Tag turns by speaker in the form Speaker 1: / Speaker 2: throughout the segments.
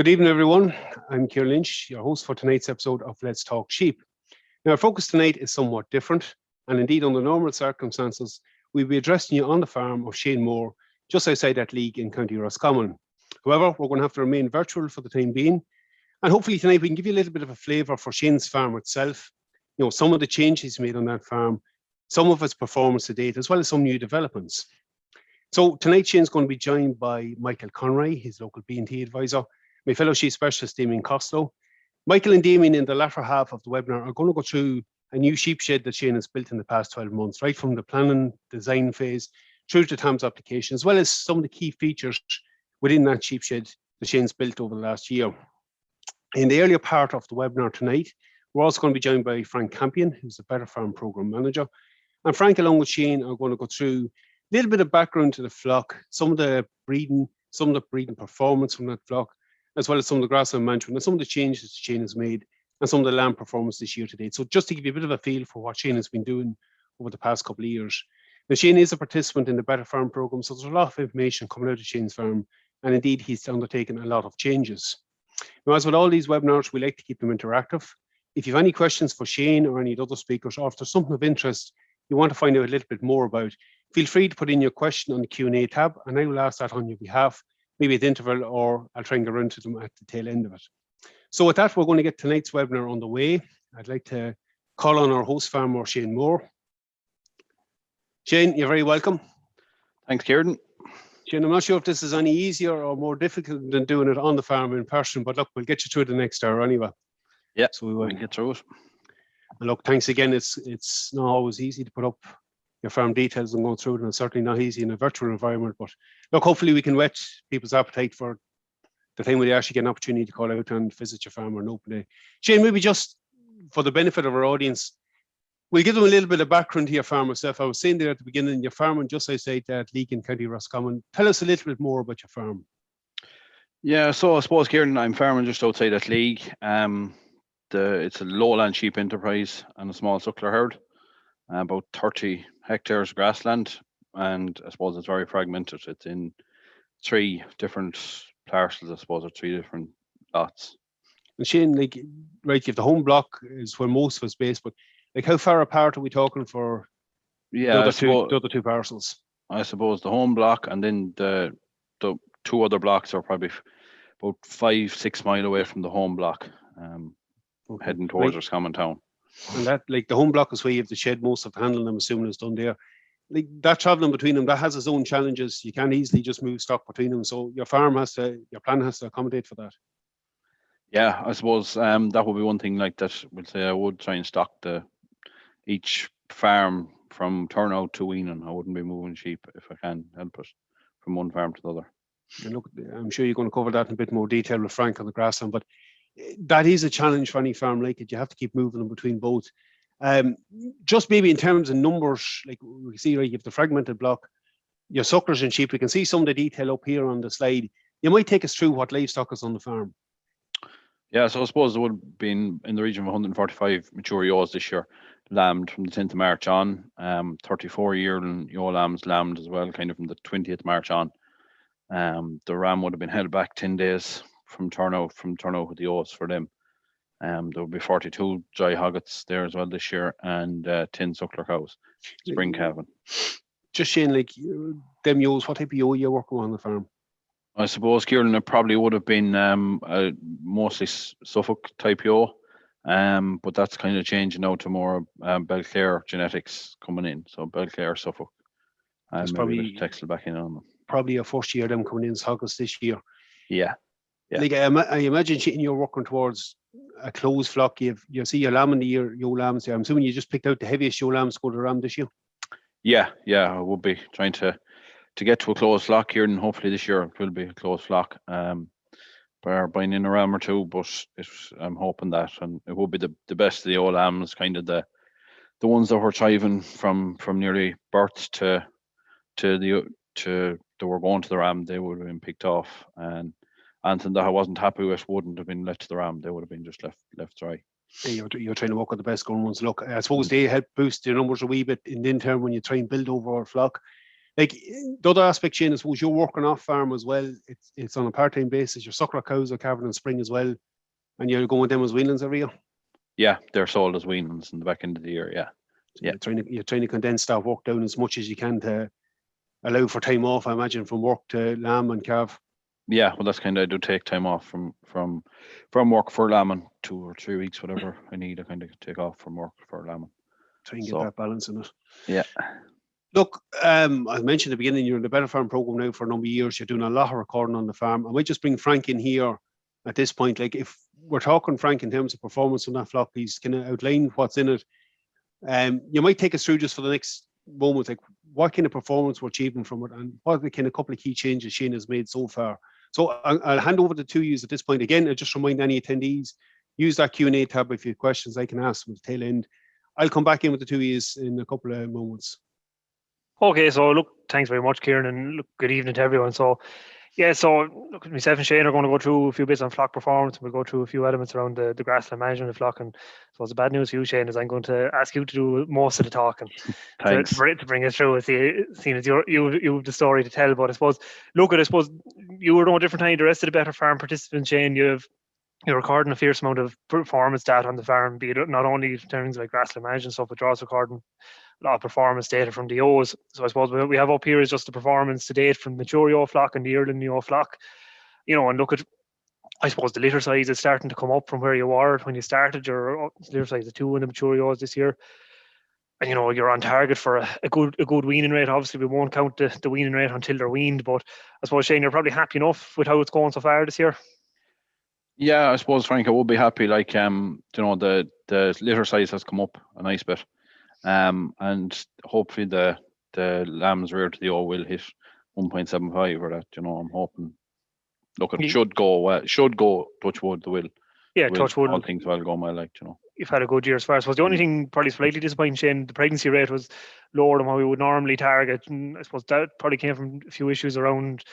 Speaker 1: Good evening, everyone. I'm Ciaran Lynch, your host for tonight's episode of Let's Talk Sheep. Now, our focus tonight is somewhat different, and indeed, under normal circumstances, we'll be addressing you on the farm of Shane Moore, just outside that league in County Roscommon. However, we're going to have to remain virtual for the time being, and hopefully tonight we can give you a little bit of a flavour for Shane's farm itself, some of the changes he's made on that farm, some of his performance to date, as well as some new developments. So tonight, Shane's going to be joined by Michael Conroy, his local B&T advisor, my fellow sheep specialist, Damian Costello. Michael and Damian, in the latter half of the webinar, are going to go through a new sheep shed that Shane has built in the past 12 months, right from the planning, design phase, through to TAMS application, as well as some of the key features within that sheep shed that Shane's built over the last year. In the earlier part of the webinar tonight, we're also going to be joined by Frank Campion, who's the Better Farm Programme Manager. And Frank, along with Shane, are going to go through a little bit of background to the flock, some of the breeding performance from that flock, as well as some of the grassland management and some of the changes that Shane has made and some of the lamb performance this year to date. So just to give you a bit of a feel for what Shane has been doing over the past couple of years. Now, Shane is a participant in the Better Farm Programme, so there's a lot of information coming out of Shane's farm, and indeed he's undertaken a lot of changes. Now, as with all these webinars, we like to keep them interactive. If you have any questions for Shane or any other speakers, or if there's something of interest you want to find out a little bit more about, feel free to put in your question on the Q&A tab, and I will ask that on your behalf, maybe at the interval, or I'll try and get around to them at the tail end of it. So with that, we're going to get tonight's webinar on the way. I'd like to call on our host farmer, Shane Moore. Shane, you're very welcome.
Speaker 2: Thanks, Ciaran.
Speaker 1: Shane, I'm not sure if this is any easier or more difficult than doing it on the farm in person, but look, we'll get you through the next hour anyway.
Speaker 2: Yeah,
Speaker 1: so we will
Speaker 2: get through it.
Speaker 1: And look, thanks again. It's not always easy to put up your farm details and go through it, and it's certainly not easy in a virtual environment. But look, hopefully we can whet people's appetite for the time where they actually get an opportunity to call out and visit your farm on an open day. Shane, maybe just for the benefit of our audience, we'll give them a little bit of background to your farm yourself. I was saying there at the beginning, your farm just outside that league in County Roscommon. Tell us a little bit more about your farm.
Speaker 2: Yeah, so I suppose, Ciaran, I'm farming just outside that league. It's a lowland sheep enterprise and a small suckler herd, about 30 hectares grassland, and I suppose it's very fragmented. It's in 3 different parcels, I suppose, or 3 different lots.
Speaker 1: And Shane, right, you have the home block is where most of us based, but how far apart are we talking for the other two parcels?
Speaker 2: I suppose the home block and then the 2 other blocks are probably about 5-6 mile away from the home block, heading towards Roscommon town.
Speaker 1: And that, the home block is where you have to shed most of the handling, I'm assuming, is done there. That travelling between them, that has its own challenges. You can't easily just move stock between them. So your plan has to accommodate for that.
Speaker 2: Yeah, I suppose that would be one thing that we'll say I would try and stock each farm from turnout to weaning. I wouldn't be moving sheep if I can help it from one farm to the other.
Speaker 1: And look, I'm sure you're going to cover that in a bit more detail with Frank on the grassland, but that is a challenge for any farm like it. You have to keep moving them between both. Just maybe in terms of numbers, we see, you have the fragmented block, your sucklers and sheep. We can see some of the detail up here on the slide. You might take us through what livestock is on the farm.
Speaker 2: Yeah, so I suppose there would have been in the region of 145 mature ewes this year, lambed from the 10th of March on. 34 yearling ewe lambs lambed as well, kind of from the 20th March on. The ram would have been held back 10 days from turnout with the ewes for them. There will be 42 dry hoggets there as well this year, and 10 suckler cows, spring calving.
Speaker 1: Just Shane, them ewes, what type of ewe are you working on the farm?
Speaker 2: I suppose, Ciaran, it probably would have been mostly Suffolk type ewe, but that's kind of changing now to more Belclare genetics coming in. So Belclare, Suffolk, and maybe Texel back in on them.
Speaker 1: Probably a first year them coming in as hoggets this year.
Speaker 2: Yeah.
Speaker 1: I imagine you're working towards a closed flock. You see your lamb in the year, ewe lambs there. I'm assuming you just picked out the heaviest ewe lambs to go to the ram this year.
Speaker 2: Yeah, I would be trying to get to a closed flock here, and hopefully this year it will be a closed flock. By buying in a ram or two, but I'm hoping that, and it will be the best of the old lambs, kind of the ones that were thriving from nearly birth to they were going to the ram. They would have been picked off, and anything that I wasn't happy with wouldn't have been left to the ram. They would have been just left dry.
Speaker 1: Yeah, you're trying to work with the best going ones. Look, I suppose they help boost your numbers a wee bit in the interim when you try and build over our flock. Like the other aspect, Shane, I suppose you're working off farm as well. It's on a part-time basis. Your suckler cows are calving in spring as well, and you're going with them as weanlings every year.
Speaker 2: Yeah, they're sold as weanlings in the back end of the year. Yeah.
Speaker 1: So you're trying to condense that work down as much as you can to allow for time off, I imagine, from work to lamb and calf.
Speaker 2: Yeah, well, that's kind of, I do take time off from work for lambing, 2 or 3 weeks, whatever I need. I kind of take off from work for lambing.
Speaker 1: Try and get that balance in it.
Speaker 2: Yeah.
Speaker 1: Look, I mentioned at the beginning, you're in the Better Farm program now for a number of years. You're doing a lot of recording on the farm. I might just bring Frank in here at this point. Like, if we're talking, Frank, in terms of performance on that flock, he's kind of outline what's in it. You might take us through just for the next moment, like what kind of performance we're achieving from it, and what the kind of couple of key changes Shane has made so far. So I'll hand over the two of you at this point. Again, I'll just remind any attendees, use that Q&A tab if you have questions. I can ask them at the tail end. I'll come back in with the two of you in a couple of moments.
Speaker 3: Okay, so look, thanks very much, Ciaran, and look, good evening to everyone. So, yeah, so look, myself and Shane are going to go through a few bits on flock performance. We'll go through a few elements around the grassland management of the flock. And so the bad news for you, Shane, is I'm going to ask you to do most of the talking to bring us through. Seeing as you have the story to tell. But I suppose you were no different than the rest of the Better Farm participants, Shane. You're recording a fierce amount of performance data on the farm, be it not only in terms of like grassland management stuff, but you're also recording a lot of performance data from the O's. So I suppose what we have up here is just the performance to date from the mature Ewe flock and the yearling Ewe flock. And look at, I suppose the litter size is starting to come up from where you were when you started. Your litter size of 2 in the mature Ewes this year. And you're on target for a good weaning rate. Obviously, we won't count the weaning rate until they're weaned, but I suppose, Shane, you're probably happy enough with how it's going so far this year.
Speaker 2: Yeah, I suppose, Frank, I would be happy. Like, the litter size has come up a nice bit, and hopefully the lambs reared to the Ewe will hit 1.75 or that. I'm hoping. Look, it should go well. Should go, touch wood, the will.
Speaker 3: Yeah, touch wood.
Speaker 2: All things well go well,
Speaker 3: You've had a good year as far. I suppose the only thing probably slightly disappointing, Shane, the pregnancy rate was lower than what we would normally target. And I suppose that probably came from a few issues around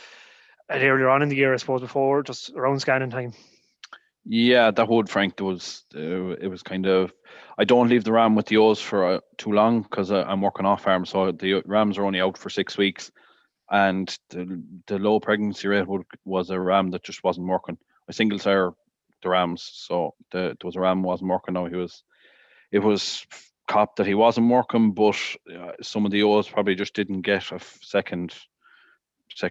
Speaker 3: earlier on in the year, I suppose, before, just around scanning time.
Speaker 2: Yeah, that would, Frank. It was kind of, I don't leave the ram with the O's for too long because I'm working off farm, so the rams are only out for 6 weeks, and the low pregnancy rate was a ram that just wasn't working. I single sire the rams, so there was a ram wasn't working. Now it was copped that he wasn't working, but some of the O's probably just didn't get a second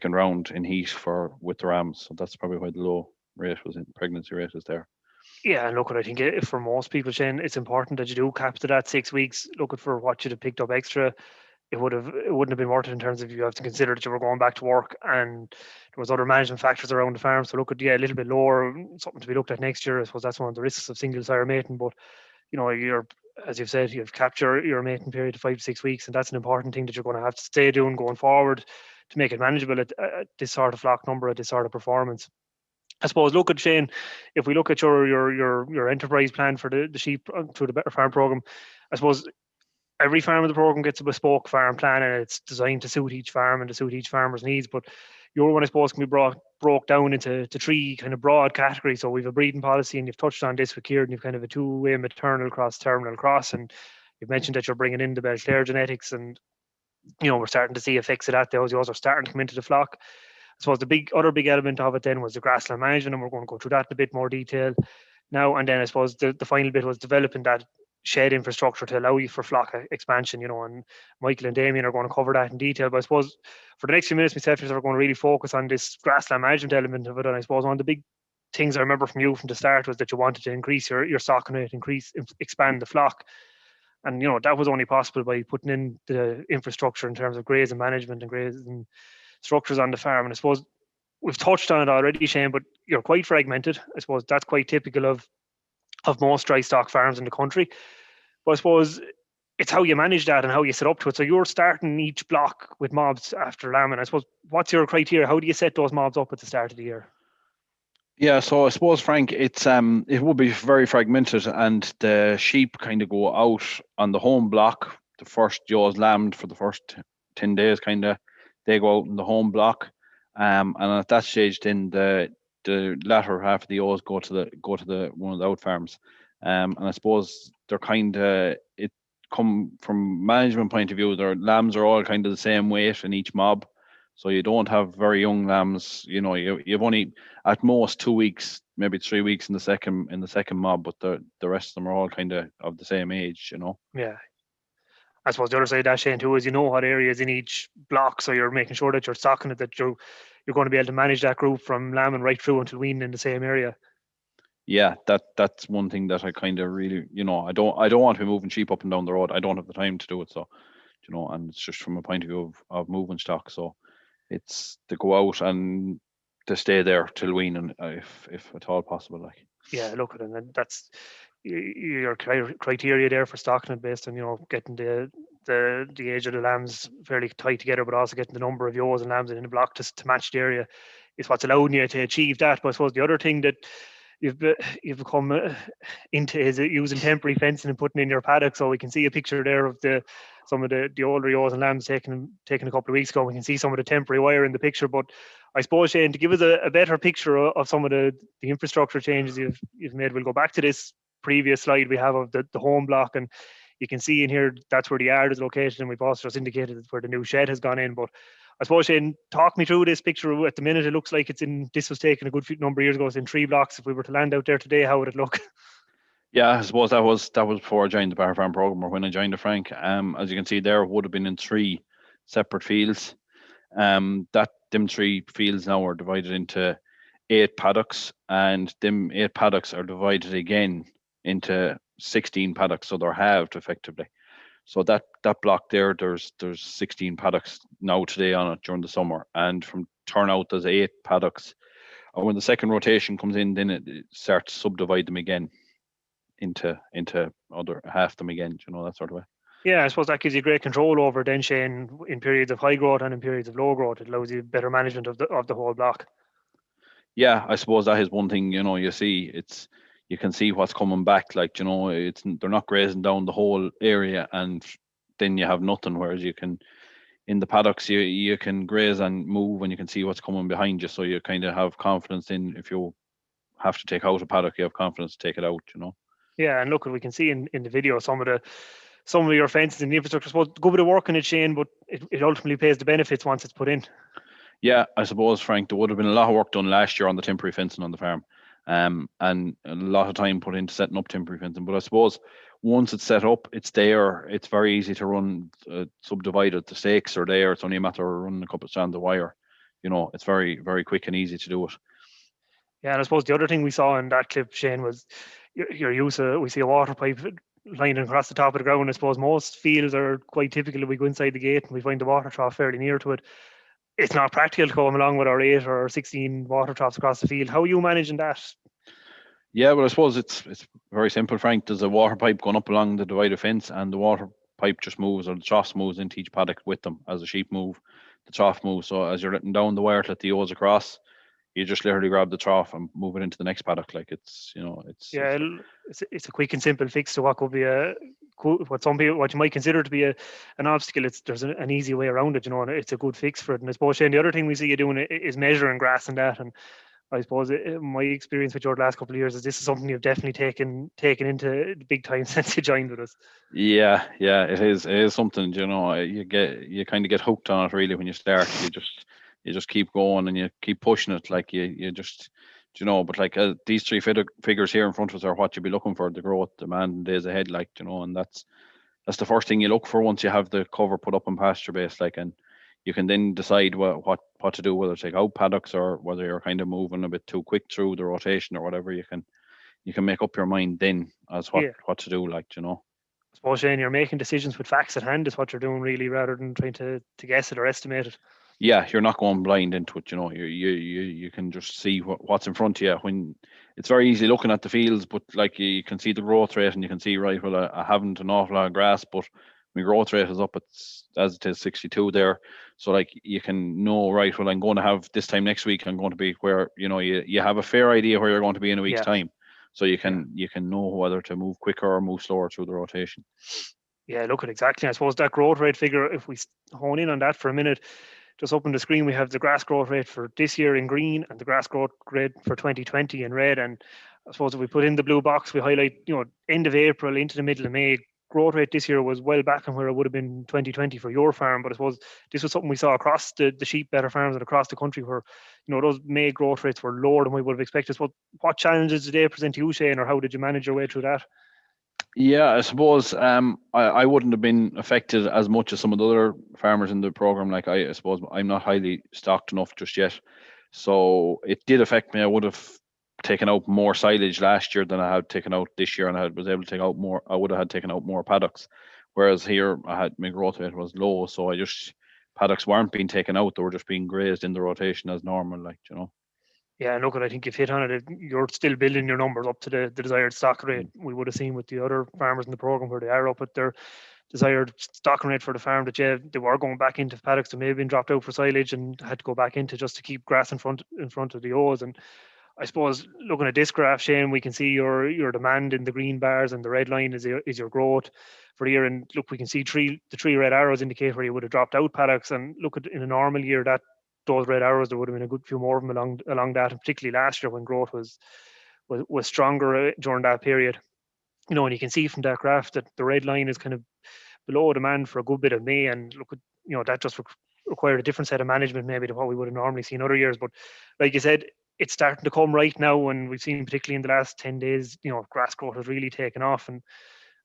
Speaker 2: round in heat with the rams, so that's probably why the low rate was in pregnancy rate is there.
Speaker 3: Yeah, and look, I think for most people, Shane, it's important that you do cap to that 6 weeks. Looking for what you'd have picked up extra, it wouldn't have been worth it in terms of you have to consider that you were going back to work and there was other management factors around the farm. So look at a little bit lower, something to be looked at next year. I suppose that's one of the risks of single sire mating. But you're, as you've said, you've capped your mating period to 5 to 6 weeks, and that's an important thing that you're going to have to stay doing going forward to make it manageable at this sort of flock number, at this sort of performance. I suppose, look at Shane, if we look at your enterprise plan for the sheep through the Better Farm program, I suppose every farm in the program gets a bespoke farm plan and it's designed to suit each farm and to suit each farmer's needs. But your one, I suppose, can be broke down into 3 kind of broad categories. So we've a breeding policy, and you've touched on this with Ciaran. You've kind of a 2-way maternal cross, terminal cross, and you've mentioned that you're bringing in the Belclair genetics, and we're starting to see effects of that. Those are starting to come into the flock. I suppose the other big element of it then was the grassland management, and we're going to go through that in a bit more detail now. And then I suppose the final bit was developing that shed infrastructure to allow you for flock expansion, and Michael and Damian are going to cover that in detail. But I suppose for the next few minutes, myself, we're going to really focus on this grassland management element of it. And I suppose one of the big things I remember from you from the start was that you wanted to increase your stocking rate, expand the flock. And, that was only possible by putting in the infrastructure in terms of grazing management and grazing structures on the farm. And I suppose we've touched on it already, Shane, but you're quite fragmented. I suppose that's quite typical of most dry stock farms in the country. But I suppose it's how you manage that and how you set up to it. So you're starting each block with mobs after lambing. I suppose, what's your criteria? How do you set those mobs up at the start of the year?
Speaker 2: Yeah, so I suppose, Frank, it would be very fragmented, and the sheep kind of go out on the home block. The first Ewes lambed for the first 10 days, kind of. They go out in the home block, and at that stage, then the latter half of the Ewes go to the one of the out farms, and I suppose they're kind of, it come from management point of view, their lambs are all kind of the same weight in each mob. So you don't have very young lambs. You've only at most 2 weeks, maybe 3 weeks in the second mob, but the rest of them are all kind of the same age.
Speaker 3: Yeah. I suppose the other side of that, Shane, too, is what areas in each block, so you're making sure that you're stocking it, that you're going to be able to manage that group from lambing right through until weaning in the same area.
Speaker 2: Yeah, that's one thing that I kind of really, I don't want to be moving sheep up and down the road. I don't have the time to do it. So, and it's just from a point of view of moving stock. So it's to go out and to stay there till weaning, if at all possible. Like.
Speaker 3: Yeah, look at it, and that's your criteria there for stocking it based on getting the age of the lambs fairly tight together, but also getting the number of ewes and lambs in the block to match the area is what's allowing you to achieve that. But I suppose the other thing that you've become into is using temporary fencing and putting in your paddock. So we can see a picture there of some of the older ewes and lambs taken a couple of weeks ago. We can see some of the temporary wire in the picture. But I suppose, Shane, to give us a better picture of some of the infrastructure changes you've made, we'll go back to this previous slide we have of the home block, and you can see in here that's where the yard is located, and we've also just indicated where the new shed has gone in. But I suppose, Shane, talk me through this picture. At the minute, it looks like this was taken a good number of years ago. It's in 3 blocks. If we were to land out there today, how would it look?
Speaker 2: Yeah, I suppose that was before I joined the Bar Farm program, or when I joined the Frank. As you can see there, it would have been in 3 separate fields. Them 3 fields now are divided into 8 paddocks, and them 8 paddocks are divided again into 16 paddocks, so they're halved effectively. So that block there, there's 16 paddocks now today on it during the summer, and from turnout there's 8 paddocks. And when the second rotation comes in, then it starts to subdivide them again into other half them again, that sort of way.
Speaker 3: Yeah, I suppose that gives you great control over then, Shane, in periods of high growth and in periods of low growth. It allows you better management of the whole block.
Speaker 2: Yeah, I suppose that is one thing, you see, you can see what's coming back, like, they're not grazing down the whole area and then you have nothing, whereas you can, in the paddocks, you can graze and move and you can see what's coming behind you, so you kind of have confidence in, if you have to take out a paddock, you have confidence to take it out,
Speaker 3: Yeah, and look, we can see in the video some of your fences and the infrastructure. I suppose a good bit of work in it, Shane, but it ultimately pays the benefits once it's put in.
Speaker 2: Yeah, I suppose, Frank, there would have been a lot of work done last year on the temporary fencing on the farm, and a lot of time put into setting up temporary fencing. But I suppose once it's set up, it's there. It's very easy to run subdivided. The stakes are there. It's only a matter of running a couple of strands of wire. It's very, very quick and easy to do it.
Speaker 3: Yeah, and I suppose the other thing we saw in that clip, Shane, was your use of, we see a water pipe lining across the top of the ground. I suppose most fields are quite typical. We go inside the gate and we find the water trough fairly near to it. It's not practical to come along with our 8 or 16 water troughs across the field. How are you managing that?
Speaker 2: Yeah, well, I suppose it's very simple, Frank. There's a water pipe going up along the divider fence, and the water pipe just moves, or the trough moves into each paddock with them. As the sheep move, the trough moves. So as you're letting down the wire to let the ewes across, you just literally grab the trough and move it into the next paddock. Like it's a quick and simple fix to what could be what you might consider to be an obstacle. There's an easy way around it, and it's a good fix for it. And I suppose, Shane, the other thing we see you doing is measuring grass and that. And I suppose my experience with your last couple of years is this is something you've definitely taken into the big time since you joined with us. Yeah, it is something. You kind of get hooked on it really when you start. You just keep going and you keep pushing it, like you just, but like these 3 figures here in front of us are what you'll be looking for: the growth, demand, and days ahead, like, and that's the first thing you look for once you have the cover put up on pasture base, like, and you can then decide what to do, whether to take out paddocks or whether you're kind of moving a bit too quick through the rotation or whatever. You can make up your mind then as what to do, like, I
Speaker 3: suppose, Shane, you're making decisions with facts at hand is what you're doing really, rather than trying to guess it or estimate it.
Speaker 2: Yeah, you're not going blind into it. You can just see what's in front of you. When it's very easy looking at the fields, but like you can see the growth rate and you can see, right, well, I haven't an awful lot of grass, but my growth rate is up as it is 62 there. So like you can know, right, well, I'm going to have this time next week, I'm going to be where, you have a fair idea where you're going to be in a week's time. So you can know whether to move quicker or move slower through the rotation.
Speaker 3: Yeah, look at exactly. I suppose that growth rate figure, if we hone in on that for a minute, just up on the screen, we have the grass growth rate for this year in green and the grass growth rate for 2020 in red. And I suppose if we put in the blue box, we highlight, end of April into the middle of May, growth rate this year was well back on where it would have been 2020 for your farm, but I suppose this was something we saw across the sheep better farms and across the country where, those May growth rates were lower than we would have expected. So what challenges did they present to you, Shane, or how did you manage your way through that?
Speaker 2: Yeah, I suppose I wouldn't have been affected as much as some of the other farmers in the program. Like I suppose I'm not highly stocked enough just yet, so it did affect me. I would have taken out more silage last year than I had taken out this year, and I was able to take out more. I would have had taken out more paddocks, whereas here my growth rate was low, so paddocks weren't being taken out; they were just being grazed in the rotation as normal, like.
Speaker 3: Yeah, look, I think you've hit on it. You're still building your numbers up to the desired stock rate. We would have seen with the other farmers in the program where they are up at their desired stocking rate for the farm, that they were going back into paddocks that may have been dropped out for silage and had to go back into just to keep grass in front of the O's. And I suppose looking at this graph, Shane, we can see your demand in the green bars, and the red line is your growth for the year. And look, we can see the three red arrows indicate where you would have dropped out paddocks. And look at in a normal year, that those red arrows, there would have been a good few more of them along that, and particularly last year when growth was stronger during that period. And you can see from that graph that the red line is kind of below demand for a good bit of May, and look at that just required a different set of management maybe to what we would have normally seen other years. But like you said, it's starting to come right now, and we've seen particularly in the last 10 days, grass growth has really taken off. And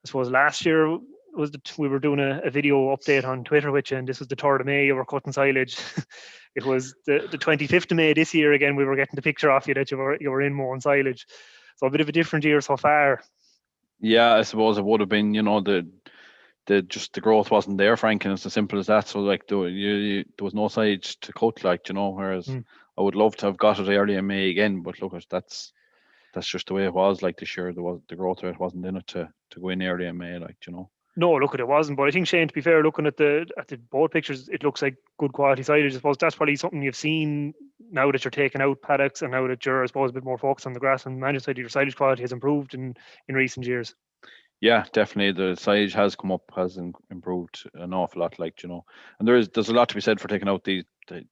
Speaker 3: I suppose last year we were doing a video update on Twitter with you, and this was the 3rd of May, you were cutting silage. It was the 25th of May this year again, we were getting the picture off you that you were in mowing silage. So a bit of a different year so far.
Speaker 2: Yeah, I suppose it would have been, the growth wasn't there, Frank, and it's as simple as that. So like there was no silage to cut, like, whereas I would love to have got it early in May again, but look, that's just the way it was. Like this year, the growth rate wasn't in it to go in early in May, like.
Speaker 3: No, look, it wasn't. But I think, Shane, to be fair, looking at the both pictures, it looks like good quality silage. I suppose that's probably something you've seen now that you're taking out paddocks, and now that you're, I suppose, a bit more focused on the grass and management side. Your silage quality has improved in recent years.
Speaker 2: Yeah, definitely. The silage has come up, has improved an awful lot, like, and there's a lot to be said for taking out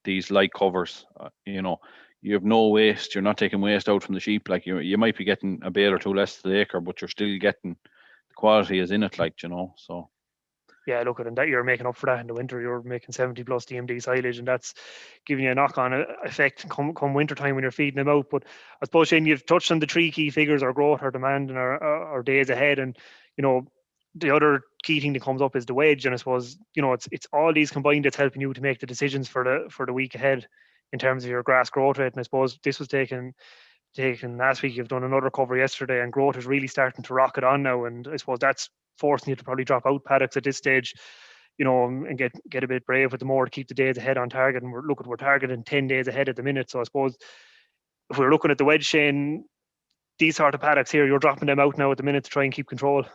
Speaker 2: these light covers. You have no waste. You're not taking waste out from the sheep. Like you might be getting a bale or two less to the acre, but you're still getting the quality is in it, like, so.
Speaker 3: Yeah, look at that. You're making up for that in the winter. You're making 70 plus DMD silage, and that's giving you a knock-on effect come winter time when you're feeding them out. But I suppose, Shane, you've touched on the three key figures: our growth, our demand, and our days ahead. And the other key thing that comes up is the wedge. And I suppose it's all these combined that's helping you to make the decisions for the week ahead in terms of your grass growth rate. And I suppose this was taken last week. You've done another cover yesterday, and growth is really starting to rocket on now. And I suppose that's forcing you to probably drop out paddocks at this stage, and get a bit brave with the more to keep the days ahead on target. And we're targeting 10 days ahead at the minute. So I suppose if we're looking at the wedge, Shane, these sort of paddocks here, you're dropping them out now at the minute to try and keep control.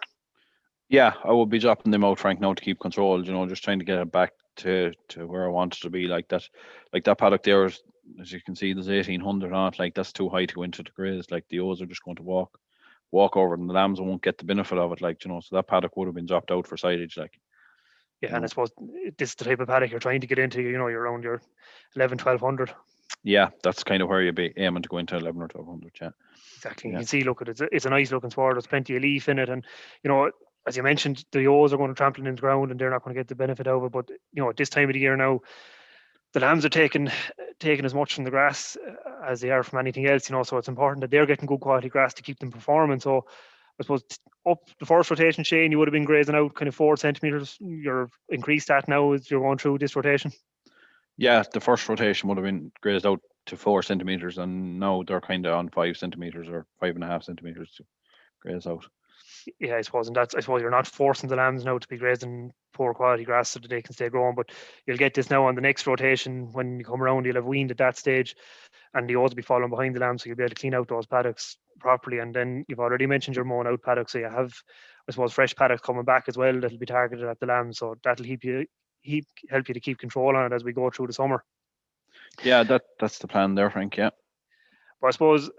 Speaker 2: Yeah, I would be dropping them out, Frank, now to keep control. Just trying to get it back to where I want it to be. Like that paddock there, as you can see, there's 1800 on it. Like that's too high to go into the graze. Like the O's are just going to walk over, and the lambs won't get the benefit of it. Like, so that paddock would have been dropped out for silage. Like,
Speaker 3: yeah, and I suppose this is the type of paddock you're trying to get into. You're around your 1200.
Speaker 2: Yeah, that's kind of where you'd be aiming to go into 11 or 1200. Yeah,
Speaker 3: exactly. Yeah. You can see, look, it's a nice looking sward. There's plenty of leaf in it, and as you mentioned, the O's are going to trample into the ground, and they're not going to get the benefit of it. But at this time of the year now, the lambs are taking as much from the grass as they are from anything else. So it's important that they're getting good quality grass to keep them performing. So I suppose up the first rotation, Shane, you would have been grazing out kind of 4 centimeters. You're increased that now as you're going through this rotation.
Speaker 2: Yeah, the first rotation would have been grazed out to 4 centimeters, and now they're kind of on 5 centimeters or 5.5 centimeters to graze out.
Speaker 3: Yeah, I suppose, and I suppose you're not forcing the lambs now to be grazing poor quality grass so that they can stay growing, but you'll get this now on the next rotation. When you come around, you'll have weaned at that stage, and the O's will be following behind the lambs, so you'll be able to clean out those paddocks properly. And then you've already mentioned you're mowing out paddocks, so you have, I suppose, fresh paddocks coming back as well that'll be targeted at the lambs, so that'll help you to keep control on it as we go through the summer.
Speaker 2: Yeah, that's the plan there, Frank. Yeah,
Speaker 3: but I suppose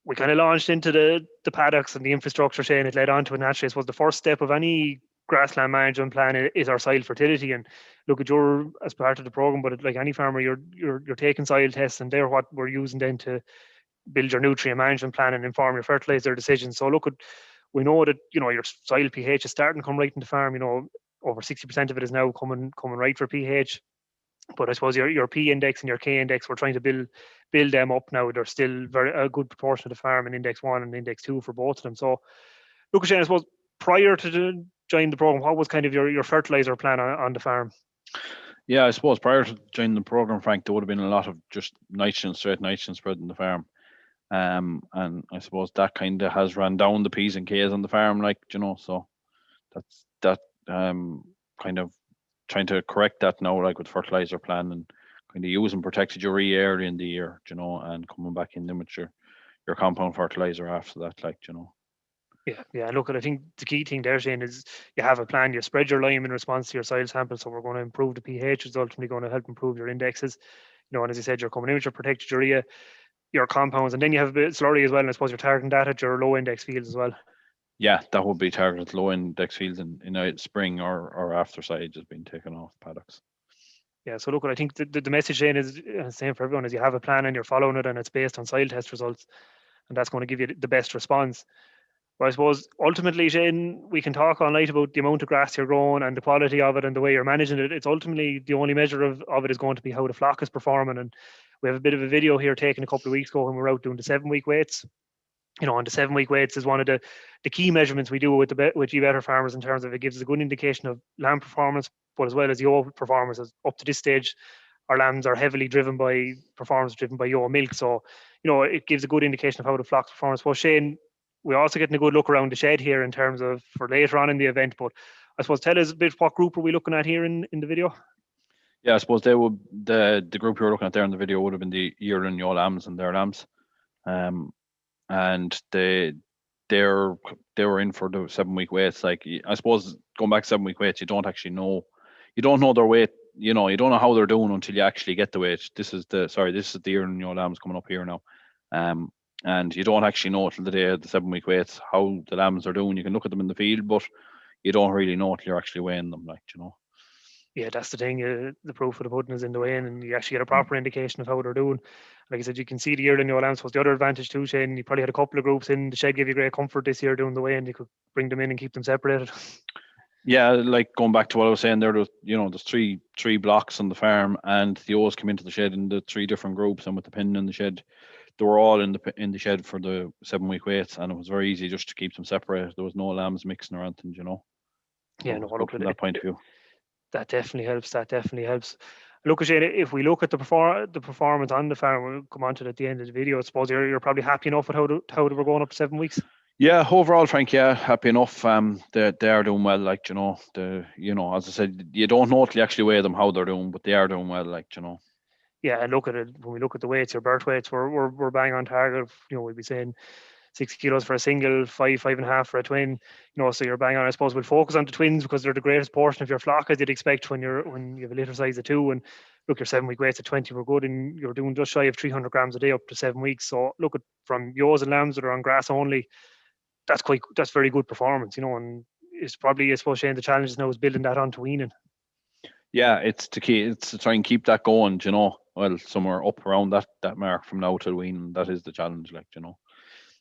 Speaker 3: we kind of launched into the paddocks and the infrastructure, Shane. It led on to it naturally. I suppose the first step of any grassland management plan is our soil fertility. And look, at your as part of the program, but like any farmer, you're taking soil tests, and they're what we're using then to build your nutrient management plan and inform your fertilizer decisions. So look, we know that, you know, your soil pH is starting to come right in the farm. You know, over 60% of it is now coming right for pH. But I suppose your P index and your K index, we're trying to build them up now. They're still a good proportion of the farm in index 1 and index 2 for both of them. So, look, Shane, I suppose prior to joining the program, what was kind of your fertilizer plan on the farm?
Speaker 2: Yeah, I suppose prior to joining the program, Frank, there would have been a lot of just straight nitrogen spread in the farm. And I suppose that kind of has ran down the P's and K's on the farm, like, you know, so that's kind of trying to correct that now, like with fertilizer plan, and kind of using protected urea early in the year, you know, and coming back in with your compound fertilizer after that, like, you know.
Speaker 3: Yeah. Look, I think the key thing there, Shane, is you have a plan. You spread your lime in response to your soil sample, so we're going to improve the pH, which is ultimately going to help improve your indexes. You know, and as you said, you're coming in with your protected urea, your compounds, and then you have a bit of slurry as well. And I suppose you're targeting that at your low index fields as well.
Speaker 2: Yeah, that would be targeted low index fields in spring or after silage has been taken off paddocks.
Speaker 3: Yeah, so look, I think the message, Shane, is the same for everyone: is you have a plan and you're following it, and it's based on soil test results, and that's going to give you the best response. But I suppose ultimately, Shane, we can talk all night about the amount of grass you're growing and the quality of it and the way you're managing it. It's ultimately the only measure of it is going to be how the flock is performing. And we have a bit of a video here taken a couple of weeks ago when we were out doing the 7-week weights. You know, and the 7-week weights is one of the key measurements we do with better farmers in terms of it gives us a good indication of lamb performance, but as well as ewe performance. Up to this stage, our lambs are heavily driven by ewe milk. So, you know, it gives a good indication of how the flock's performance. Well, Shane, we're also getting a good look around the shed here in terms of for later on in the event. But I suppose tell us a bit, what group are we looking at here in the video?
Speaker 2: Yeah, I suppose they would the group you're looking at there in the video would have been the yearling ewe lambs and their lambs. And they were in for the 7-week weights. Like, I suppose going back 7-week weights, you don't know their weight. You know, you don't know how they're doing until you actually get the weight. This is the yearling ewe lambs coming up here now. And you don't actually know till the day of the 7-week weights how the lambs are doing. You can look at them in the field, but you don't really know till you're actually weighing them, like, you know.
Speaker 3: Yeah, that's the thing. The proof of the pudding is in the weighing, and you actually get a proper indication of how they're doing. Like I said, you can see the yearling ewe lambs. Was the other advantage too, Shane? You probably had a couple of groups in the shed, give you great comfort this year doing the weighing. You could bring them in and keep them separated.
Speaker 2: Yeah, like going back to what I was saying there, there's three blocks on the farm, and the ewes come into the shed in the 3 different groups, and with the pen in the shed, they were all in the shed for the 7-week weights, and it was very easy just to keep them separated. There was no lambs mixing or anything, you know.
Speaker 3: Yeah, no, look,
Speaker 2: from that point of view.
Speaker 3: That definitely helps. Look, Shane, if we look at the performance on the farm, we'll come on to it at the end of the video. I suppose you're probably happy enough with how they were going up to 7 weeks.
Speaker 2: Yeah, overall, Frank, yeah, happy enough. They are doing well, like, you know. As I said, you don't know till you actually weigh them how they're doing, but they are doing well, like, you know.
Speaker 3: Yeah, and look at it when we look at the weights, your birth weights, we're bang on target. You know, we'd be saying 6 kilos for a single, 5.5 for a twin. You know, so you're bang on. I suppose we'll focus on the twins because they're the greatest portion of your flock, as you'd expect when you have a litter size of 2. And look, your 7-week weights at 20 were good, and you're doing just shy of 300 grams a day up to 7 weeks. So look at from ewes and lambs that are on grass only, that's very good performance. You know, and it's probably, I suppose, Shane, the challenge now is building that onto weaning.
Speaker 2: Yeah, it's the key. It's to try and keep that going, you know. Well, somewhere up around that mark from now till weaning, that is the challenge, like, you know.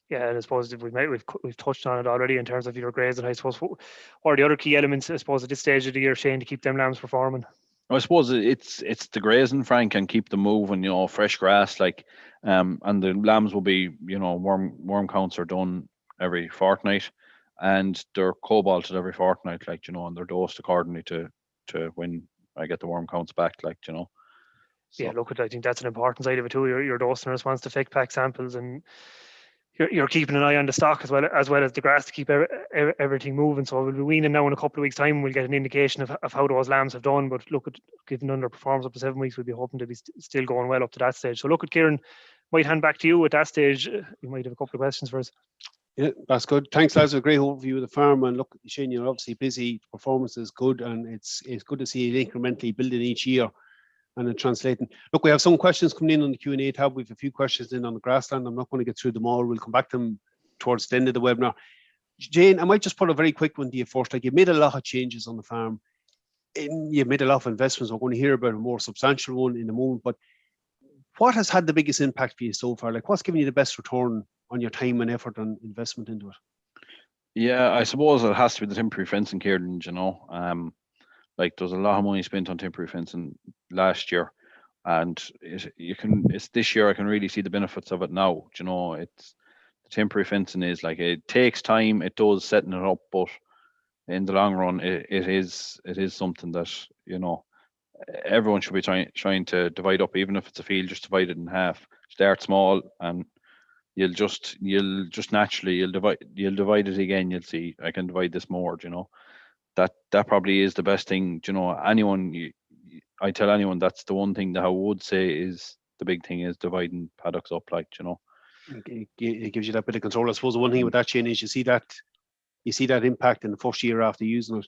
Speaker 3: Yeah, and I suppose we've touched on it already in terms of your grazing. I suppose what are the other key elements, I suppose, at this stage of the year, Shane, to keep them lambs performing?
Speaker 2: I suppose it's the grazing, Frank, and keep them moving. You know, fresh grass, like, and the lambs will be, you know, worm counts are done every fortnight, and they're cobalted every fortnight, like, you know, and they're dosed accordingly to when I get the worm counts back, like, you know. So.
Speaker 3: Yeah, look, I think that's an important side of it too. You're dosing in response to feck pack samples, and you're keeping an eye on the stock as well as the grass to keep everything moving. So we'll be weaning now in a couple of weeks' time. We'll get an indication of how those lambs have done. But look, given under performance up to 7 weeks, we'll be hoping to be still going well up to that stage. So look, at Ciaran, might hand back to you at that stage. You might have a couple of questions for us.
Speaker 1: Yeah, that's good. Thanks, lads. A great overview of the farm. And look, Shane, you're obviously busy. Performance is good, and it's good to see it incrementally building each year and then translating. Look, we have some questions coming in on the Q&A tab. We have a few questions in on the Grassland. I'm not going to get through them all. We'll come back to them towards the end of the webinar. Jane, I might just put a very quick one to you first. Like, you've made a lot of changes on the farm. You've made a lot of investments. We're going to hear about a more substantial one in a moment. But what has had the biggest impact for you so far? Like, what's given you the best return on your time and effort and investment into it?
Speaker 2: Yeah, I suppose it has to be the temporary fencing, Kieran, you know. Like there's a lot of money spent on temporary fencing last year, and it's this year I can really see the benefits of it now. You know, it's the temporary fencing is like it takes time, it does setting it up, but in the long run, it is something that you know everyone should be trying to divide up, even if it's a field, just divide it in half. Start small, and you'll just naturally you'll divide it again. You'll see I can divide this more. You know that probably is the best thing. You know, I tell anyone that's the one thing that I would say is the big thing is dividing paddocks up. Like you know,
Speaker 1: It gives you that bit of control. I suppose the one thing with that, Shane, is you see that impact in the first year after using it.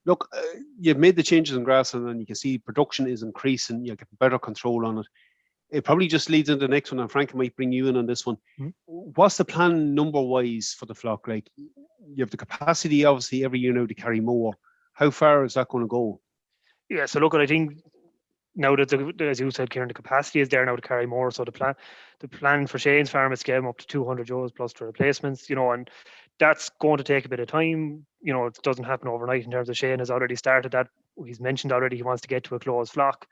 Speaker 1: Look, you've made the changes in Grassland, and you can see production is increasing. You get better control on it. It probably just leads into the next one, and Frank might bring you in on this one. What's the plan number-wise for the flock? Like, you have the capacity, obviously, every year now to carry more. How far is that going to go?
Speaker 3: Yeah, so look, I think now that as you said, Kieran, the capacity is there now to carry more. So the plan for Shane's farm is to get him up to 200 ewes plus the replacements, you know, and that's going to take a bit of time. You know, it doesn't happen overnight. In terms of Shane has already started that. He's mentioned already he wants to get to a closed flock.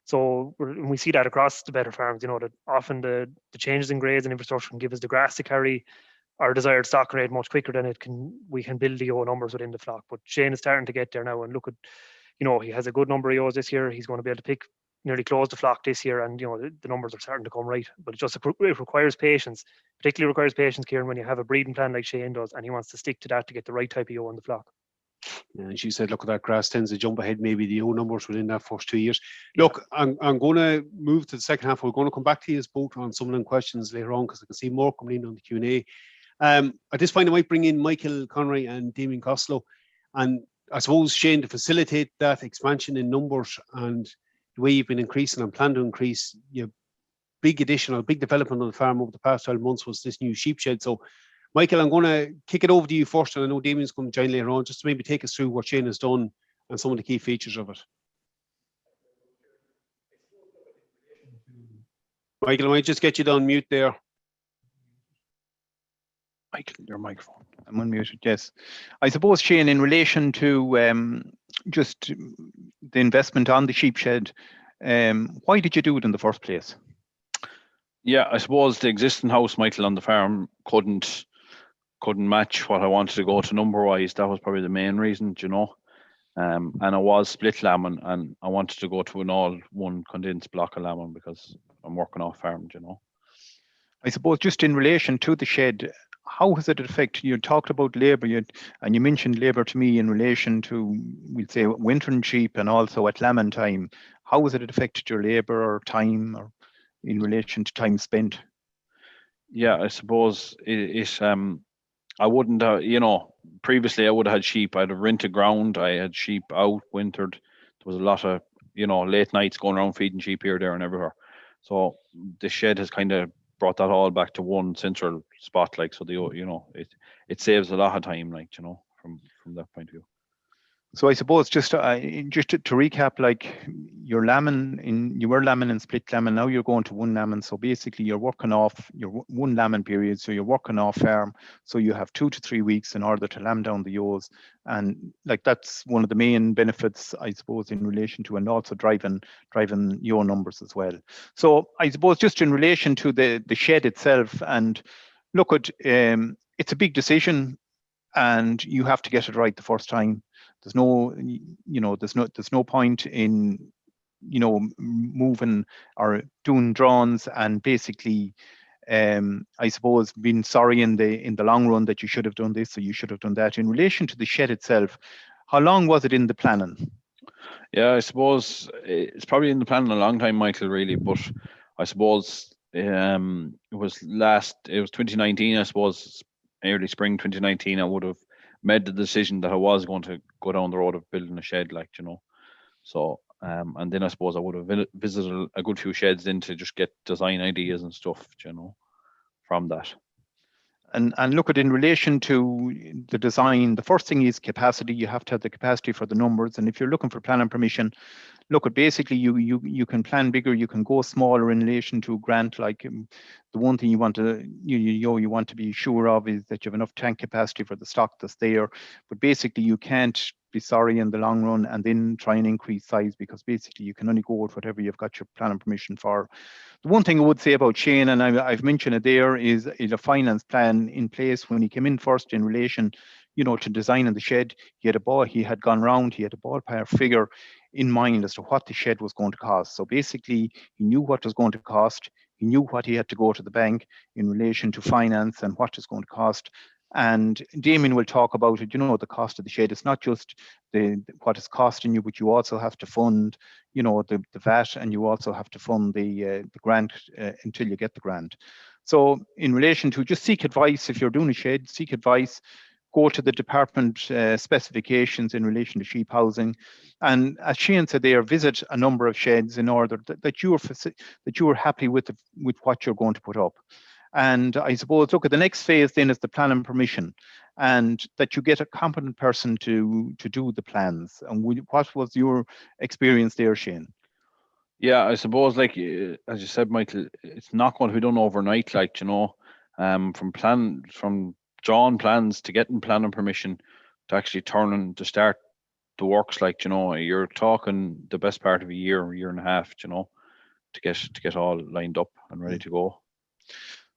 Speaker 3: So we see that across the better farms, you know, that often the changes in grades and infrastructure can give us the grass to carry our desired stock rate much quicker than we can build the ewe numbers within the flock. But Shane is starting to get there now, and look at, you know, he has a good number of ewes this year. He's going to be able to nearly close the flock this year, and you know the numbers are starting to come right. But it requires patience, particularly requires patience, Kieran, when you have a breeding plan like Shane does, and he wants to stick to that to get the right type of ewe in the flock.
Speaker 1: And she said, look at that grass tends to jump ahead, maybe the ewe numbers within that first 2 years. Look, I'm going to move to the second half. We're going to come back to you both on some of them questions later on, because I can see more coming in on the Q&A. At this point, I might bring in Michael Conroy and Damian Costello. And I suppose, Shane, to facilitate that expansion in numbers and the way you've been increasing and plan to increase, your big development on the farm over the past 12 months was this new sheep shed. So, Michael, I'm going to kick it over to you first, and I know Damian's going to join later on, just to maybe take us through what Shane has done and some of the key features of it. Michael, I might just get you to unmute there.
Speaker 4: Michael, your microphone. I'm unmuted, yes. I suppose, Shane, in relation to just the investment on the sheep shed, why did you do it in the first place?
Speaker 2: yeah, I suppose the existing house, Michael, on the farm couldn't match what I wanted to go to number wise. That was probably the main reason, you know. And I was split lambing, and I wanted to go to an all one condensed block of lambing because I'm working off farm, you know.
Speaker 4: I suppose just in relation to the shed, how has it affected you? Talked about labour, and you mentioned labour to me in relation to, we'll say, wintering sheep and also at lambing time. How has it affected your labour or time, or in relation to time spent?
Speaker 2: Yeah, I suppose I wouldn't, you know, previously I would have had sheep. I'd have rented ground. I had sheep out wintered. There was a lot of, you know, late nights going around feeding sheep here, there, and everywhere. So the shed has kind of brought that all back to one central spot, like, so you know, it saves a lot of time, like, you know, from that point of view.
Speaker 4: So I suppose just to recap, like you were lambing and split lambing. Now you're going to one lambing. So basically, you're working off your one lambing period. So you're working off farm. So you have 2 to 3 weeks in order to lamb down the ewes, and like that's one of the main benefits, I suppose, in relation to, and also driving ewe numbers as well. So I suppose just in relation to the shed itself, and look at it's a big decision, and you have to get it right the first time. There's no point in, you know, moving or doing drawings and basically, I suppose, being sorry in the long run that you should have done this or you should have done that. In relation to the shed itself, how long was it in the planning?
Speaker 2: Yeah, I suppose it's probably in the planning a long time, Michael, really. But I suppose it was 2019. I suppose early spring 2019. I would have made the decision that I was going to go down the road of building a shed, like, you know. So and then I suppose I would have visited a good few sheds then to just get design ideas and stuff, you know, from that.
Speaker 4: And look at in relation to the design, the first thing is capacity. You have to have the capacity for the numbers. And if you're looking for planning permission, look at basically you can plan bigger, you can go smaller in relation to a grant. Like the one thing you want to you want to be sure of is that you have enough tank capacity for the stock that's there. But basically you can't be sorry in the long run and then try and increase size, because basically you can only go with whatever you've got your planning permission for. The one thing I would say about Shane, and I've mentioned it there, is a finance plan in place when he came in first in relation, to designing the shed. He had gone round, he had a ballpark figure in mind as to what the shed was going to cost. So basically, he knew what was going to cost. He knew what he had to go to the bank in relation to finance and what it's going to cost. And Damian will talk about it, the cost of the shed. It's not just what it's costing you, but you also have to fund, the VAT, and you also have to fund the grant until you get the grant. So in relation to, just seek advice. If you're doing a shed, seek advice. Go to the department specifications in relation to sheep housing. And as Ciaran said there, visit a number of sheds in order that you are happy with what you're going to put up. And I suppose, look, at the next phase then is the planning permission, and that you get a competent person to do the plans. And what was your experience there, Shane?
Speaker 2: Yeah, I suppose, like as you said, Michael, it's not going to be done overnight. From drawing plans to getting planning permission to actually to start the works. You're talking the best part of a year and a half, to get all lined up and ready to go.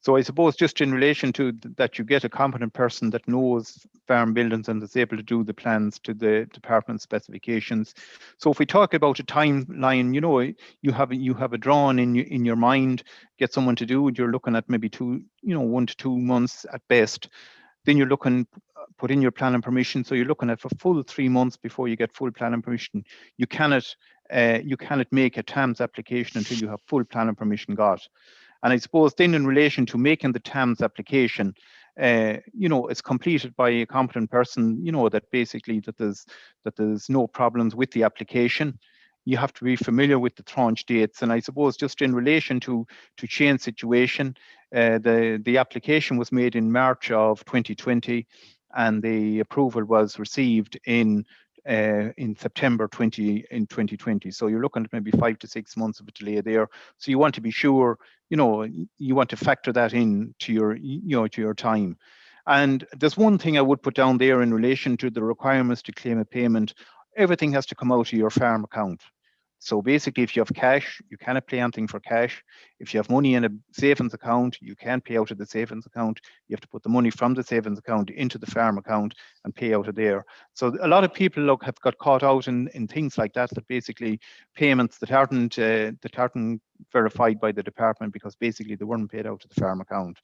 Speaker 4: So I suppose just in relation to that, you get a competent person that knows farm buildings and is able to do the plans to the department specifications. So if we talk about a timeline, you have a drawn in your mind, get someone to do it. You're looking at maybe 1 to 2 months at best. Then you're looking, put in your planning permission. So you're looking at for full 3 months before you get full planning permission. You cannot make a TAMS application until you have full planning permission got. And I suppose then in relation to making the TAMS application, it's completed by a competent person, that basically that there's no problems with the application. You have to be familiar with the tranche dates. And I suppose just in relation to Shane's situation, the application was made in March of 2020, and the approval was received in September 2020. So you're looking at maybe 5 to 6 months of a delay there. So you want to be sure, you want to factor that in to your time. And there's one thing I would put down there in relation to the requirements to claim a payment. Everything has to come out of your farm account. So basically, if you have cash, you cannot pay anything for cash. If you have money in a savings account, you can't pay out of the savings account. You have to put the money from the savings account into the farm account and pay out of there. So a lot of people have got caught out in things like that basically payments that aren't verified by the department, because basically they weren't paid out of the farm account.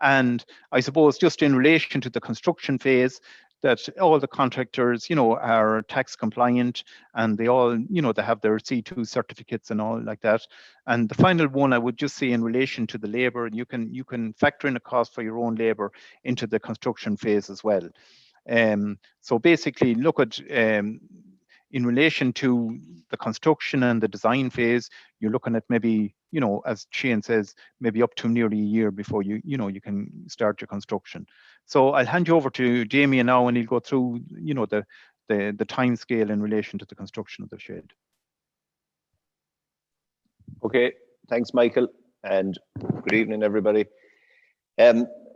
Speaker 4: And I suppose just in relation to the construction phase, that all the contractors, are tax compliant, and they all, they have their C2 certificates and all like that. And the final one I would just say in relation to the labor, you can factor in a cost for your own labor into the construction phase as well. So basically, look at in relation to the construction and the design phase, you're looking at maybe, as Ciaran says, maybe up to nearly a year before you can start your construction. So I'll hand you over to Damian now, and he'll go through, the time scale in relation to the construction of the shed.
Speaker 5: Okay, thanks, Michael, and good evening, everybody.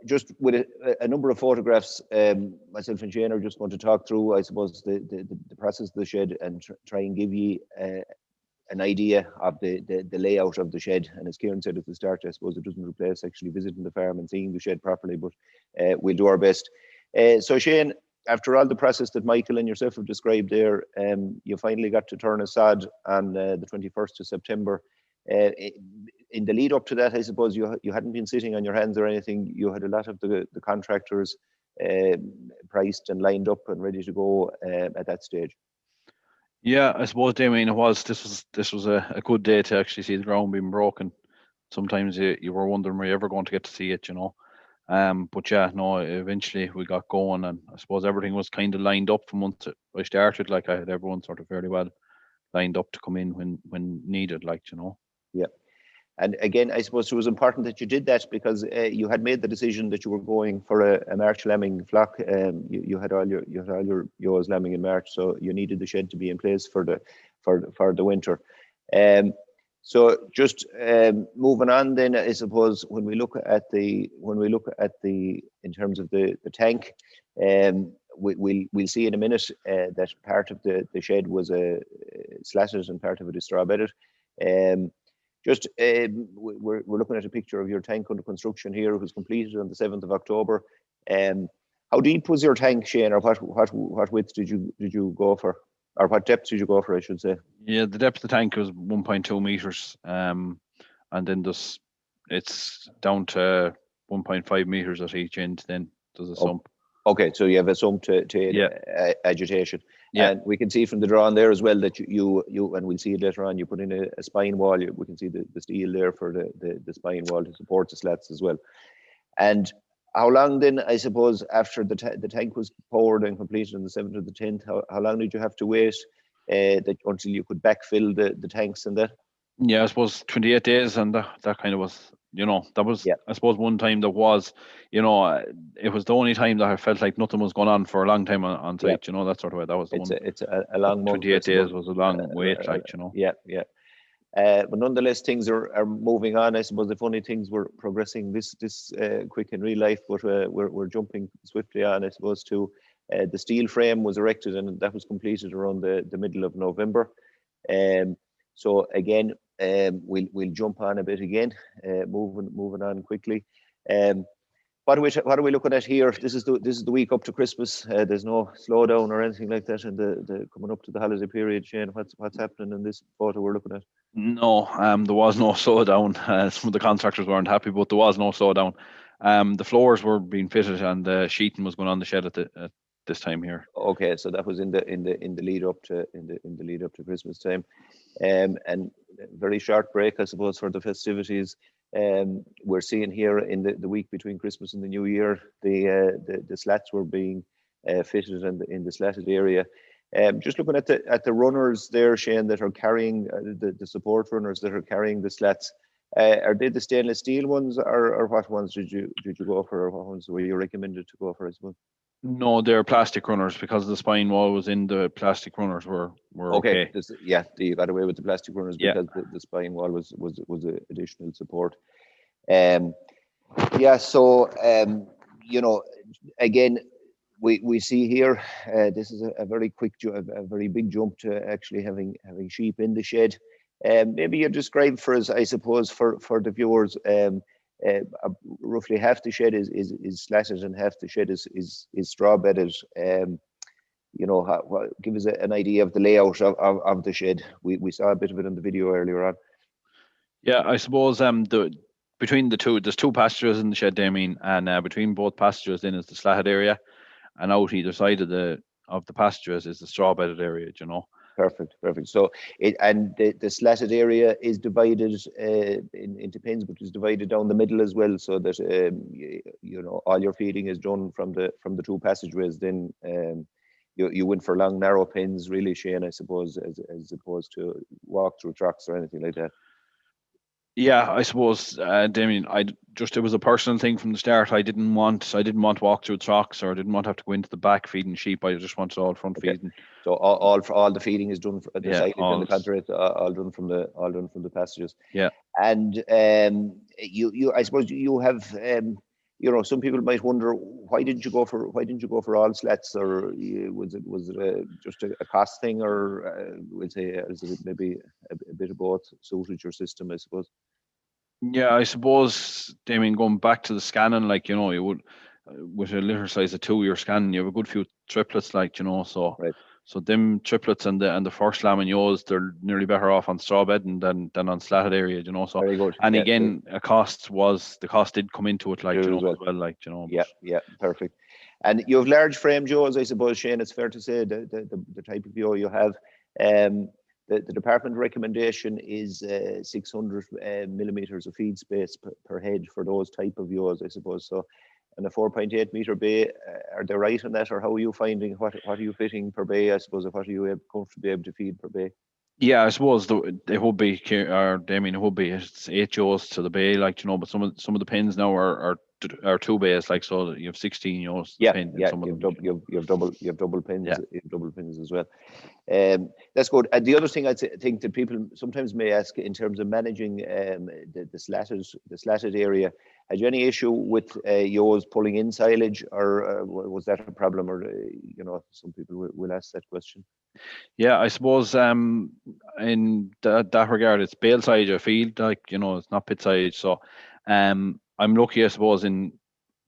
Speaker 5: Just with a number of photographs, myself and Ciaran are just going to talk through, I suppose, the process of the shed, and try and give you an idea of the layout of the shed. And as Ciaran said at the start, I suppose it doesn't replace actually visiting the farm and seeing the shed properly, but we'll do our best. So Shane, after all the process that Michael and yourself have described there, you finally got to turn a sod on the 21st of September. In the lead up to that, I suppose you hadn't been sitting on your hands or anything. You had a lot of the contractors priced and lined up and ready to go at that stage.
Speaker 2: Yeah, I suppose, Damian, this was a good day to actually see the ground being broken. Sometimes you were wondering were you ever going to get to see it, But yeah, no, eventually we got going, and I suppose everything was kind of lined up from once I started. Like, I had everyone sort of fairly well lined up to come in when needed,
Speaker 5: Yeah. And again, I suppose it was important that you did that because you had made the decision that you were going for a March lambing flock. You had all your ewes lambing in March, so you needed the shed to be in place for the winter. So just moving on, then I suppose when we look at the in terms of the tank, we'll see in a minute that part of the shed was slatted and part of it is straw bedded. We're looking at a picture of your tank under construction here, who's completed on the 7th of October. How deep was your tank, Shane, or what width did you go for, or what depth did you go for, I should say?
Speaker 2: Yeah, the depth of the tank was 1.2 meters, and then it's down to 1.5 meters at each end. Then there's a sump.
Speaker 5: Okay, so you have a sump to agitation.
Speaker 2: Yeah.
Speaker 5: And we can see from the drawing there as well that you and we'll see it later on, you put in a spine wall. We can see the steel there for the spine wall to support the slats as well. And how long then, I suppose, after the tank was poured and completed on the 7th or the 10th, how long did you have to wait until you could backfill the tanks and that?
Speaker 2: Yeah, I suppose 28 days, and that kind of was, that was, I suppose, one time that was, it was the only time that I felt like nothing was going on for a long time on site, that sort of way. That was the one.
Speaker 5: It's a long month.
Speaker 2: 28 days was a long wait,
Speaker 5: Yeah. But nonetheless, things are moving on. I suppose the funny things were progressing this quick in real life, but we're jumping swiftly on, I suppose, to the steel frame was erected, and that was completed around the middle of November. So again, we'll jump on a bit again, moving on quickly. What are we looking at here? This is the week up to Christmas. There's no slowdown or anything like that in the coming up to the holiday period. Shane, what's happening in this photo we're looking at?
Speaker 2: No, there was no slowdown. Some of the contractors weren't happy, but there was no slowdown. The floors were being fitted and the sheeting was going on the shed at this time here.
Speaker 5: Okay, so that was in the lead up to Christmas time, and very short break, I suppose, for the festivities. We're seeing here in the week between Christmas and the New Year, the slats were being fitted in the slatted area. Just looking at the runners there, Shane, that are carrying the support runners that are carrying the slats. Are they the stainless steel ones, or what ones did you go for, or what ones were you recommended to go for, I suppose?
Speaker 2: No, they're plastic runners because the spine wall was in. The plastic runners were okay.
Speaker 5: You got away with the plastic runners because the spine wall was additional support. So again, we see here this is a very a very big jump to actually having sheep in the shed. Maybe you describe for us, I suppose, for the viewers. Roughly half the shed is slatted and half the shed is straw bedded. Give us an idea of the layout of the shed. We saw a bit of it in the video earlier on.
Speaker 2: Yeah, I suppose between the two, there's two pastures in the shed, Damian, and between both pastures then is the slatted area, and out either side of the pastures is the straw bedded area.
Speaker 5: Perfect. So the slatted area is divided into pens, but is divided down the middle as well, so that all your feeding is done from the two passageways. Then you went for long narrow pens, really, Shane, I suppose, as opposed to walk through tracks or anything like that.
Speaker 2: Yeah, I suppose, Damian, it was a personal thing from the start. I didn't want to walk through tracks, or I didn't want to have to go into the back feeding sheep. I just wanted all front feeding.
Speaker 5: So all the feeding is done at the side and the contrary, all done from the passages.
Speaker 2: Yeah.
Speaker 5: And I suppose you have some people might wonder, why didn't you go for all slats, or was it just a cost thing, or we'll say is it maybe a bit of both suited your system, I suppose?
Speaker 2: Yeah, I suppose, Damian, going back to the scanning, you would, with a litter size of 2, you're scanning, you have a good few triplets, so
Speaker 5: right.
Speaker 2: So them triplets and the first lambing ewes, they're nearly better off on straw bedding than on slatted area, So
Speaker 5: very good.
Speaker 2: And again, the cost did come into it, as well.
Speaker 5: Yeah, perfect. And you have large frame ewes, I suppose, Shane. It's fair to say the type of ewe you have. The department recommendation is 600 millimeters of feed space per head for those type of ewes, I suppose. So, and a 4.8 meter bay, are they right on that, or how are you finding, what are you fitting per bay, I suppose, or what are you comfortably able to feed per bay?
Speaker 2: Yeah, I suppose it would be, or Damian, it would be, it's 8 Joes to the bay, like, but some of the pins now are 2 bays, like, so you have 16 Joes.
Speaker 5: Yeah,
Speaker 2: pin,
Speaker 5: yeah,
Speaker 2: some of
Speaker 5: you have,
Speaker 2: them,
Speaker 5: you have double pins,
Speaker 2: Yeah.
Speaker 5: you have double pins as well. That's good. And the other thing I think that people sometimes may ask in terms of managing the slatted area, had you any issue with yours pulling in silage, or was that a problem? Or some people will ask that question.
Speaker 2: Yeah, I suppose in that regard, it's bale side I feel like, it's not pit side. So I'm lucky, I suppose, in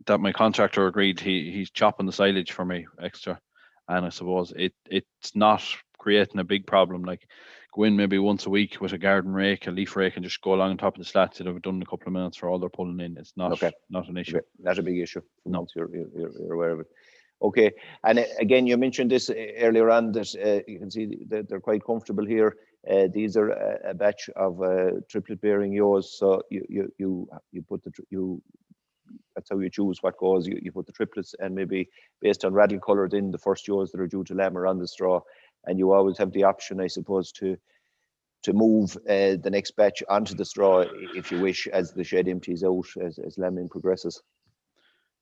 Speaker 2: that my contractor agreed he's chopping the silage for me extra, and I suppose it's not creating a big problem. Like, go in maybe once a week with a garden rake, a leaf rake, and just go along on top of the slats. It'll have done in a couple of minutes for all they're pulling in. It's not not an issue.
Speaker 5: Okay. Not a big issue.
Speaker 2: No.
Speaker 5: Once you're aware of it. Okay, and again, you mentioned this earlier on that you can see that they're quite comfortable here. These are a batch of triplet bearing ewes, so you put that's how you choose what goes. You put the triplets, and maybe based on rattle colour, then the first ewes that are due to lamb are on the straw, and you always have the option, I suppose, to move the next batch onto the straw if you wish, as the shed empties out as lambing progresses.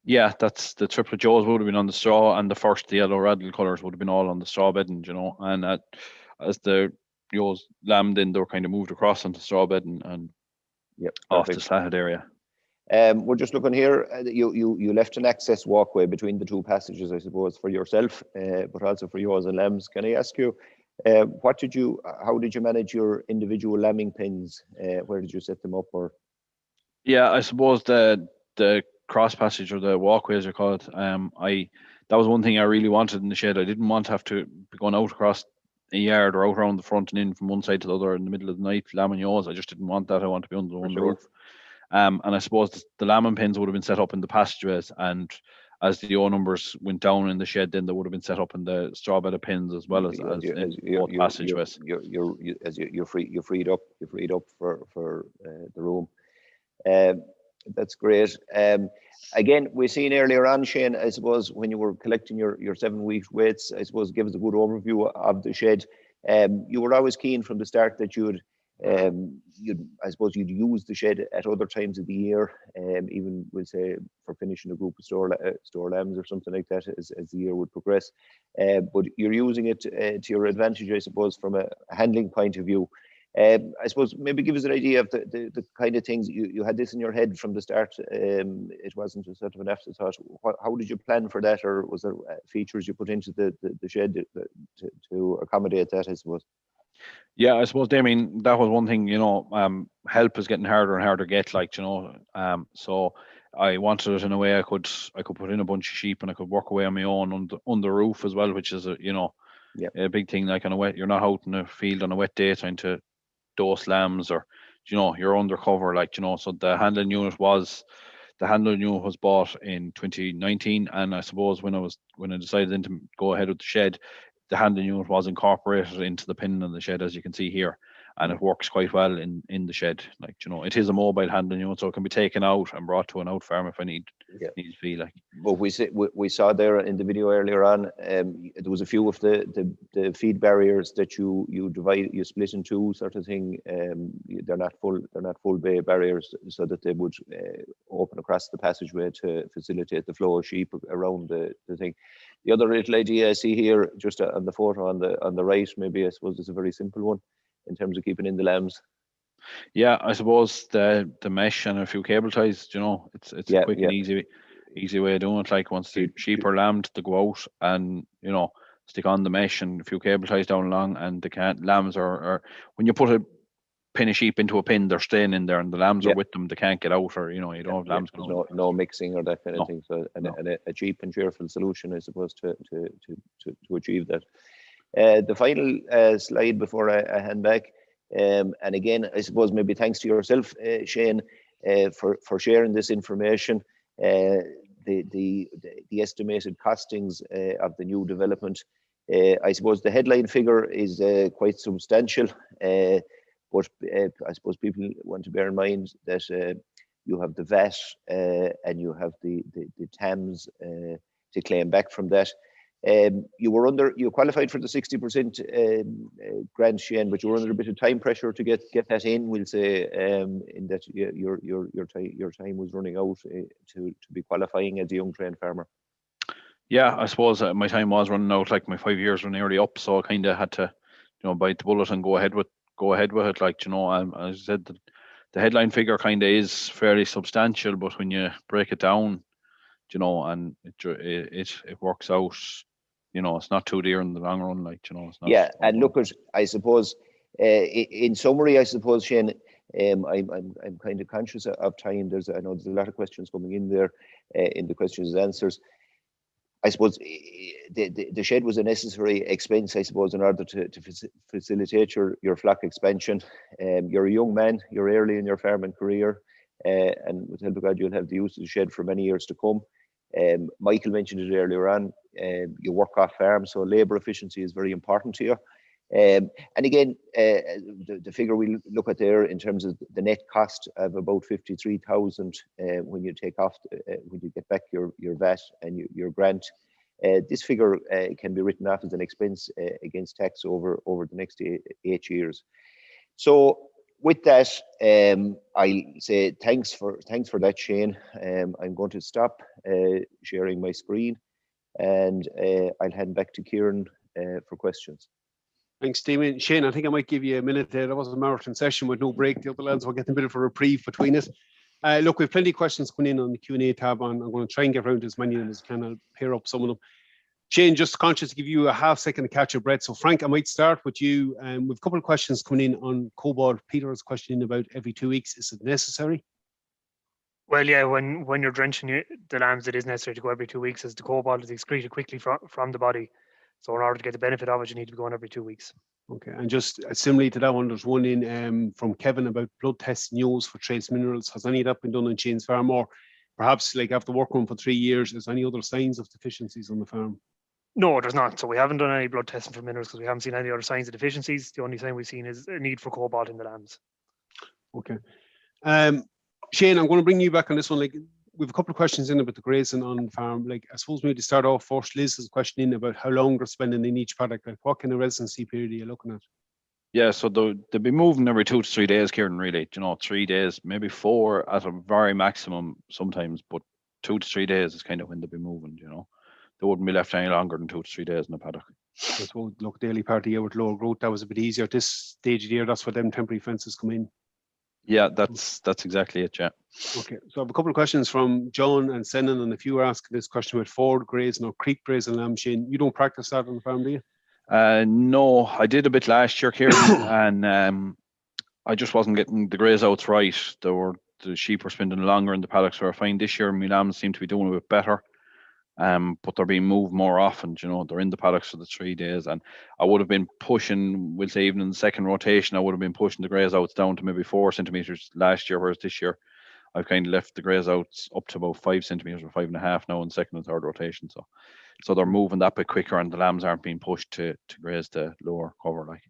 Speaker 2: Yeah, that's the triplet Joes would have been on the straw, and the yellow rattle colours would have been all on the straw bedding, and as the Joes lambed in, they were kind of moved across onto the straw bedding and
Speaker 5: Yep,
Speaker 2: off the slatted area.
Speaker 5: We're just looking here. You left an access walkway between the two passages, I suppose, for yourself, but also for yours and lambs. Can I ask you, how did you manage your individual lambing pens? Where did you set them up? Or
Speaker 2: Yeah, I suppose the cross passage, or the walkway as you call it, that was one thing I really wanted in the shed. I didn't want to have to be going out across a yard or out around the front and in from one side to the other in the middle of the night lambing ewes. I just didn't want that. I want to be under one roof. And I suppose the lambing pens would have been set up in the passageways, and as the ewe numbers went down in the shed, then they would have been set up in the straw bed of pens as well as in both passageways.
Speaker 5: You freed up for the room. That's great. Again, we've seen earlier on, Shane, I suppose, when you were collecting your 7 week weights, I suppose, give us a good overview of the shed. You were always keen from the start that you'd use the shed at other times of the year, even we'll say for finishing a group of store lambs or something like that as the year would progress. But you're using it to your advantage, I suppose, from a handling point of view. I suppose maybe give us an idea of the kind of things you had this in your head from the start. It wasn't a sort of an afterthought. How did you plan for that, or was there features you put into the shed to accommodate that, I suppose?
Speaker 2: Yeah, I suppose, Damian, that was one thing, help is getting harder and harder to get, so I wanted it in a way I could put in a bunch of sheep and I could work away on my own on the roof as well, which is a big thing. Like on a wet, you're not out in the field on a wet day trying to dose lambs, or you're undercover, so the handling unit was bought in 2019, and I suppose when I decided then to go ahead with the shed, the handling unit was incorporated into the pin in the shed, as you can see here, and it works quite well in the shed. It is a mobile handling unit, so it can be taken out and brought to an out farm if I need to be.
Speaker 5: But we saw there in the video earlier on, there was a few of the feed barriers that you split in two, sort of thing. They're not full bay barriers, so that they would open across the passageway to facilitate the flow of sheep around the thing. The other little idea I see here, just on the photo on the right, maybe I suppose it's a very simple one in terms of keeping in the lambs.
Speaker 2: Yeah, I suppose the mesh and a few cable ties, it's a quick and easy way of doing it. Like, once the sheep are lambed, they go out and stick on the mesh and a few cable ties down along, and lambs are when you put a pin of sheep into a pin, they're staying in there, and the lambs are with them. They can't get out, or you don't have lambs.
Speaker 5: No mixing or that kind of thing. So a cheap and cheerful solution, I suppose, to achieve that. The final slide before I hand back, and again, I suppose maybe thanks to yourself, Shane, for sharing this information. The estimated costings of the new development. I suppose the headline figure is quite substantial, but I suppose people want to bear in mind that you have the VAT and you have the TAMs to claim back from that. You qualified for the 60% grant, Shane, but you were under a bit of time pressure to get that in. We'll say in that your time was running out to be qualifying as a young trained farmer.
Speaker 2: Yeah, I suppose my time was running out. Like my 5 years were nearly up, so I kind of had to, bite the bullet and go ahead with it. Like as I said, the headline figure kind of is fairly substantial, but when you break it down, and it works out. It's not too dear in the long run, like, it's not.
Speaker 5: Yeah, and look at, I suppose, in summary, I suppose, Shane, I'm kind of conscious of time. I know there's a lot of questions coming in there, in the questions and answers. I suppose the shed was a necessary expense, I suppose, in order to facilitate your flock expansion. You're a young man, you're early in your farming career, and with the help of God, you'll have the use of the shed for many years to come. Michael mentioned it earlier on, you work off farm, so labour efficiency is very important to you. And again, the figure we look at there in terms of the net cost of about 53,000 when you take off, when you get back your VAT and your grant, this figure can be written off as an expense against tax over the next 8 years. So with that, I'll say thanks for that, Shane. I'm going to stop sharing my screen, and I'll hand back to Ciaran for questions.
Speaker 1: Thanks, Damian. Shane, I think I might give you a minute there. That was a marathon session with no break. The other lads were getting a bit of a reprieve between it. Look, we have plenty of questions coming in on the Q&A tab, and I'm going to try and get around to as many of them as I can. I'll pair up some of them. Shane, just conscious to give you a half second to catch your breath. So, Frank, I might start with you. We've a couple of questions coming in on cobalt. Peter is questioning about every 2 weeks. Is it necessary?
Speaker 3: Well, yeah, when you're drenching the lambs, it is necessary to go every 2 weeks, as the cobalt is excreted quickly from the body. So in order to get the benefit of it, you need to be going every 2 weeks.
Speaker 1: Okay, and just similarly to that one, there's one in from Kevin about blood tests in ewes for trace minerals. Has any of that been done on Shane's farm, or perhaps like after working for 3 years, is any other signs of deficiencies on the farm?
Speaker 3: No, there's not. So we haven't done any blood testing for minerals because we haven't seen any other signs of deficiencies. The only sign we've seen is a need for cobalt in the lambs.
Speaker 1: Okay. Shane, I'm going to bring you back on this one. Like, we have a couple of questions in about the grazing on the farm. Like, I suppose maybe to start off first, Liz has a question in about how long they're spending in each paddock. Like, what kind of residency period are you looking at?
Speaker 2: Yeah, so they'll be moving every 2 to 3 days, Ciaran, really. 3 days, maybe 4 at a very maximum sometimes, but 2 to 3 days is kind of when they'll be moving, They wouldn't be left any longer than 2 to 3 days in a paddock.
Speaker 1: I suppose, look, the early part of the year with lower growth, that was a bit easier. At this stage of the year, that's where them temporary fences come in.
Speaker 2: Yeah, that's exactly it, yeah.
Speaker 1: Okay, so I have a couple of questions from John and Senan, and if you were asking this question about forward grazing or creek grazing lamb, Shane, you don't practice that on the farm, do you?
Speaker 2: No, I did a bit last year, Ciaran, and I just wasn't getting the graze outs right. The sheep were spending longer in the paddocks, so I find this year my lambs seem to be doing a bit better. But they're being moved more often, they're in the paddocks for the 3 days, and I would have been pushing, we'll say even in the second rotation, I would have been pushing the graze outs down to maybe 4 centimetres last year, whereas this year I've kind of left the graze outs up to about 5 centimetres or 5.5 now in second and third rotation. So they're moving that bit quicker, and the lambs aren't being pushed to graze the lower cover, like.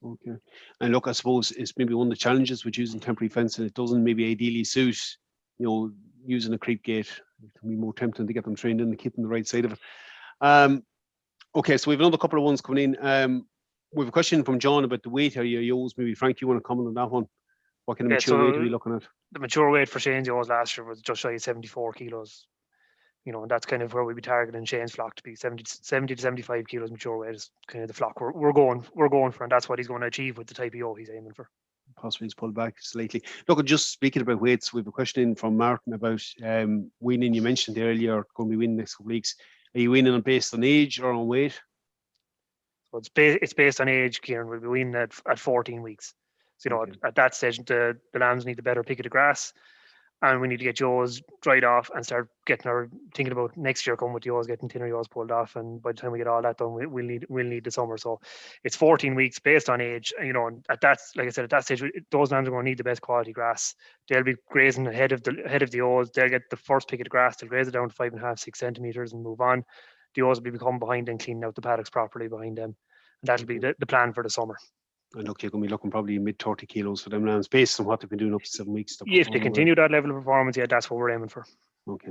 Speaker 1: Okay, and look, I suppose it's maybe one of the challenges with using temporary fencing. It doesn't maybe ideally suit, using a creep gate. It can be more tempting to get them trained in and keep them the right side of it. Okay, so we have another couple of ones coming in. We have a question from John about the weight area ewes. Maybe Frank, you want to comment on that one? What kind of mature weight are we looking at?
Speaker 3: The mature weight for Shane's ewes last year was just shy of 74 kilos. And that's kind of where we'd be targeting Shane's flock to be 70 to 75 kilos mature weight is kind of the flock we're going for, and that's what he's going to achieve with the type of ewe he's aiming for.
Speaker 1: Possibly he's pulled back slightly. Look, just speaking about weights, we have a question in from Martin about weaning. You mentioned earlier going to be weaning next couple of weeks. Are you weaning based on age or on weight?
Speaker 3: So it's based on age, Ciaran. We'll be weaning at 14 weeks. So,
Speaker 1: Okay.
Speaker 3: at that stage, the lambs need the better pick of the grass, and we need to get ewes dried off and start thinking about next year coming with ewes, getting thinner ewes pulled off. And by the time we get all that done, we'll need the summer. So it's 14 weeks based on age. And at that, like I said, at that stage, those lambs are going to need the best quality grass. They'll be grazing ahead of the ewes. They'll get the first pick of the grass. They'll graze it down to 5.5, 6 centimeters and move on. The ewes will become behind and cleaning out the paddocks properly behind them. And that'll be the plan for the summer.
Speaker 1: And look, you're going to be looking probably mid 30 kilos for them lambs based on what they've been doing up to 7 weeks.
Speaker 3: If they continue that level of performance, yeah, that's what we're aiming for.
Speaker 1: Okay.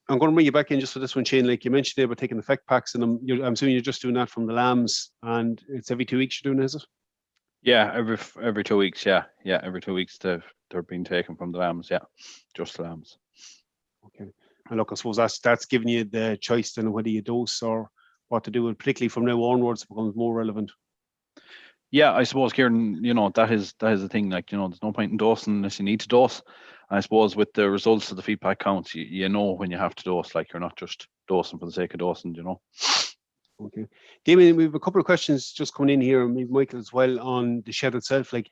Speaker 1: I'm going to bring you back in just for this one, Shane. Like you mentioned there about taking the feck packs, and I'm assuming you're just doing that from the lambs, and it's every 2 weeks you're doing, is it?
Speaker 2: Yeah, every 2 weeks. Yeah, every 2 weeks they're being taken from the lambs. Yeah, just the lambs.
Speaker 1: Okay. And look, I suppose that's giving you the choice then whether you dose or what to do, and particularly from now onwards, it becomes more relevant.
Speaker 2: Yeah, I suppose, Ciaran, that is the thing. Like, there's no point in dosing unless you need to dose. And I suppose with the results of the feed pack counts, you know when you have to dose. Like, you're not just dosing for the sake of dosing.
Speaker 1: Okay, Damian, we have a couple of questions just coming in here, and maybe Michael as well, on the shed itself. Like,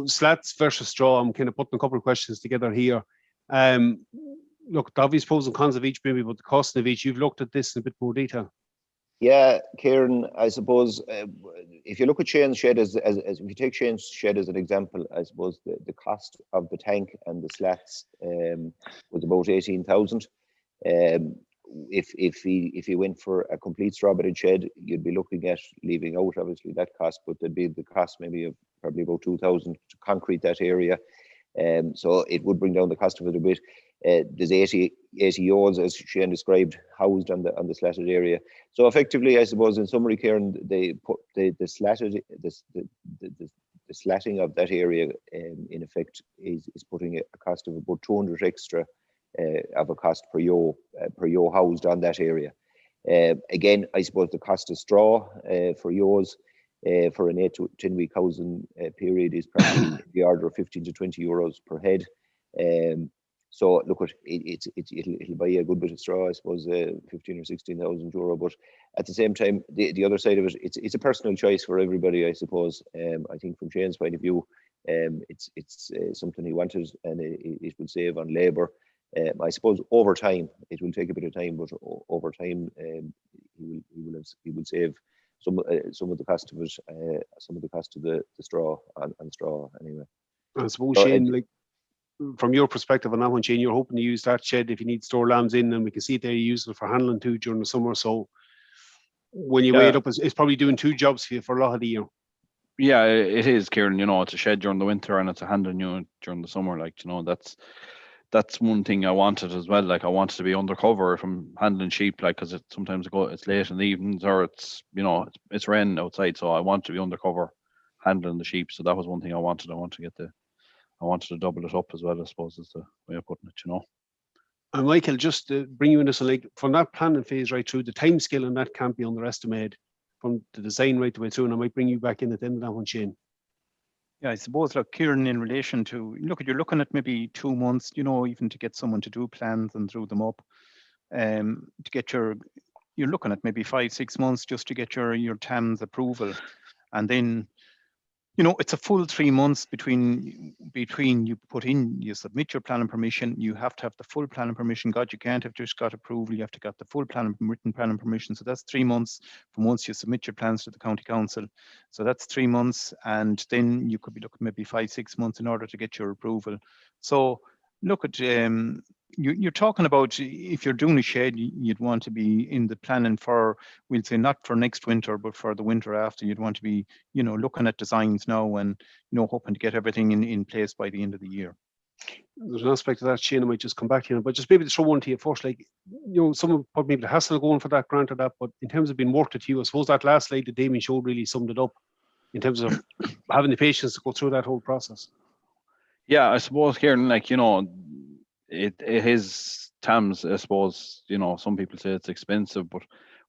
Speaker 1: slats versus straw. I'm kind of putting a couple of questions together here. Look, the obvious pros and cons of each, maybe, but the cost of each. You've looked at this in a bit more detail.
Speaker 5: Yeah, Ciaran, I suppose if you look at Shane's shed as if you take Shane's shed as an example, I suppose the cost of the tank and the slats was about 18,000. If he went for a complete straw bedded shed, you'd be looking at leaving out obviously that cost, but there'd be the cost maybe of probably about 2,000 to concrete that area. So it would bring down the cost of it a bit. There's 80 yawls, as Shane described, housed on the slatted area. So effectively, I suppose in summary, Ciaran, they put the slatting of that area in effect is putting a cost of about 200 extra of a cost per yaw housed on that area. Again, I suppose the cost of straw for yaws for an 8 to 10 week housing period is probably the order of 15 to 20 euros per head. So look, it'll buy a good bit of straw, I suppose, 15 or 16,000 euro. But at the same time, the other side of it, it's a personal choice for everybody, I suppose. I think from Shane's point of view, it's something he wanted, and it will save on labour. I suppose over time, it will take a bit of time, but over time, he will save some of the cost of it, some of the cost of the straw and straw anyway.
Speaker 1: I suppose, Shane, from your perspective on that one, Shane, you're hoping to use that shed if you need to store lambs in, and we can see it there, you use it for handling too during the summer. So when you weigh it up, it's probably doing two jobs for you for a lot of the year.
Speaker 2: Yeah, it is, Ciaran. It's a shed during the winter and it's a handling unit during the summer. Like, that's one thing I wanted as well. Like, I wanted to be undercover if I'm handling sheep, like, because sometimes it's late in the evenings or it's raining outside, so I want to be undercover handling the sheep. So that was one thing I wanted. I wanted to double it up as well, I suppose, is the way of putting it,
Speaker 1: And Michael, just to bring you into some, like, from that planning phase right through, the time scale on that can't be underestimated from the design right the way through. And I might bring you back in at the end of that one, Shane.
Speaker 4: Yeah, I suppose, look, Ciaran, in relation to, you're looking at maybe 2 months, even to get someone to do plans and draw them up. To get you're looking at maybe 5-6 months just to get your TAMS approval. And then, it's a full 3 months between you submit your planning permission, you have to have the full planning permission. God, you can't have just got approval, you have to get the full written planning permission. So that's 3 months from once you submit your plans to the county council. So that's 3 months, and then you could be looking maybe 5-6 months in order to get your approval. So look at you're talking about, if you're doing a shed, you'd want to be in the planning for, we'll say, not for next winter, but for the winter after. You'd want to be, looking at designs now and, hoping to get everything in place by the end of the year.
Speaker 1: There's an aspect of that, Shane, I might just come back to you, but just maybe to throw one to you first, like, someone probably maybe the hassle going for that grant or that, but in terms of being worked at you, I suppose that last slide that Damian showed really summed it up in terms of having the patience to go through that whole process. Yeah,
Speaker 2: I suppose, Ciaran, like, it is TAMS, I suppose. Some people say it's expensive, but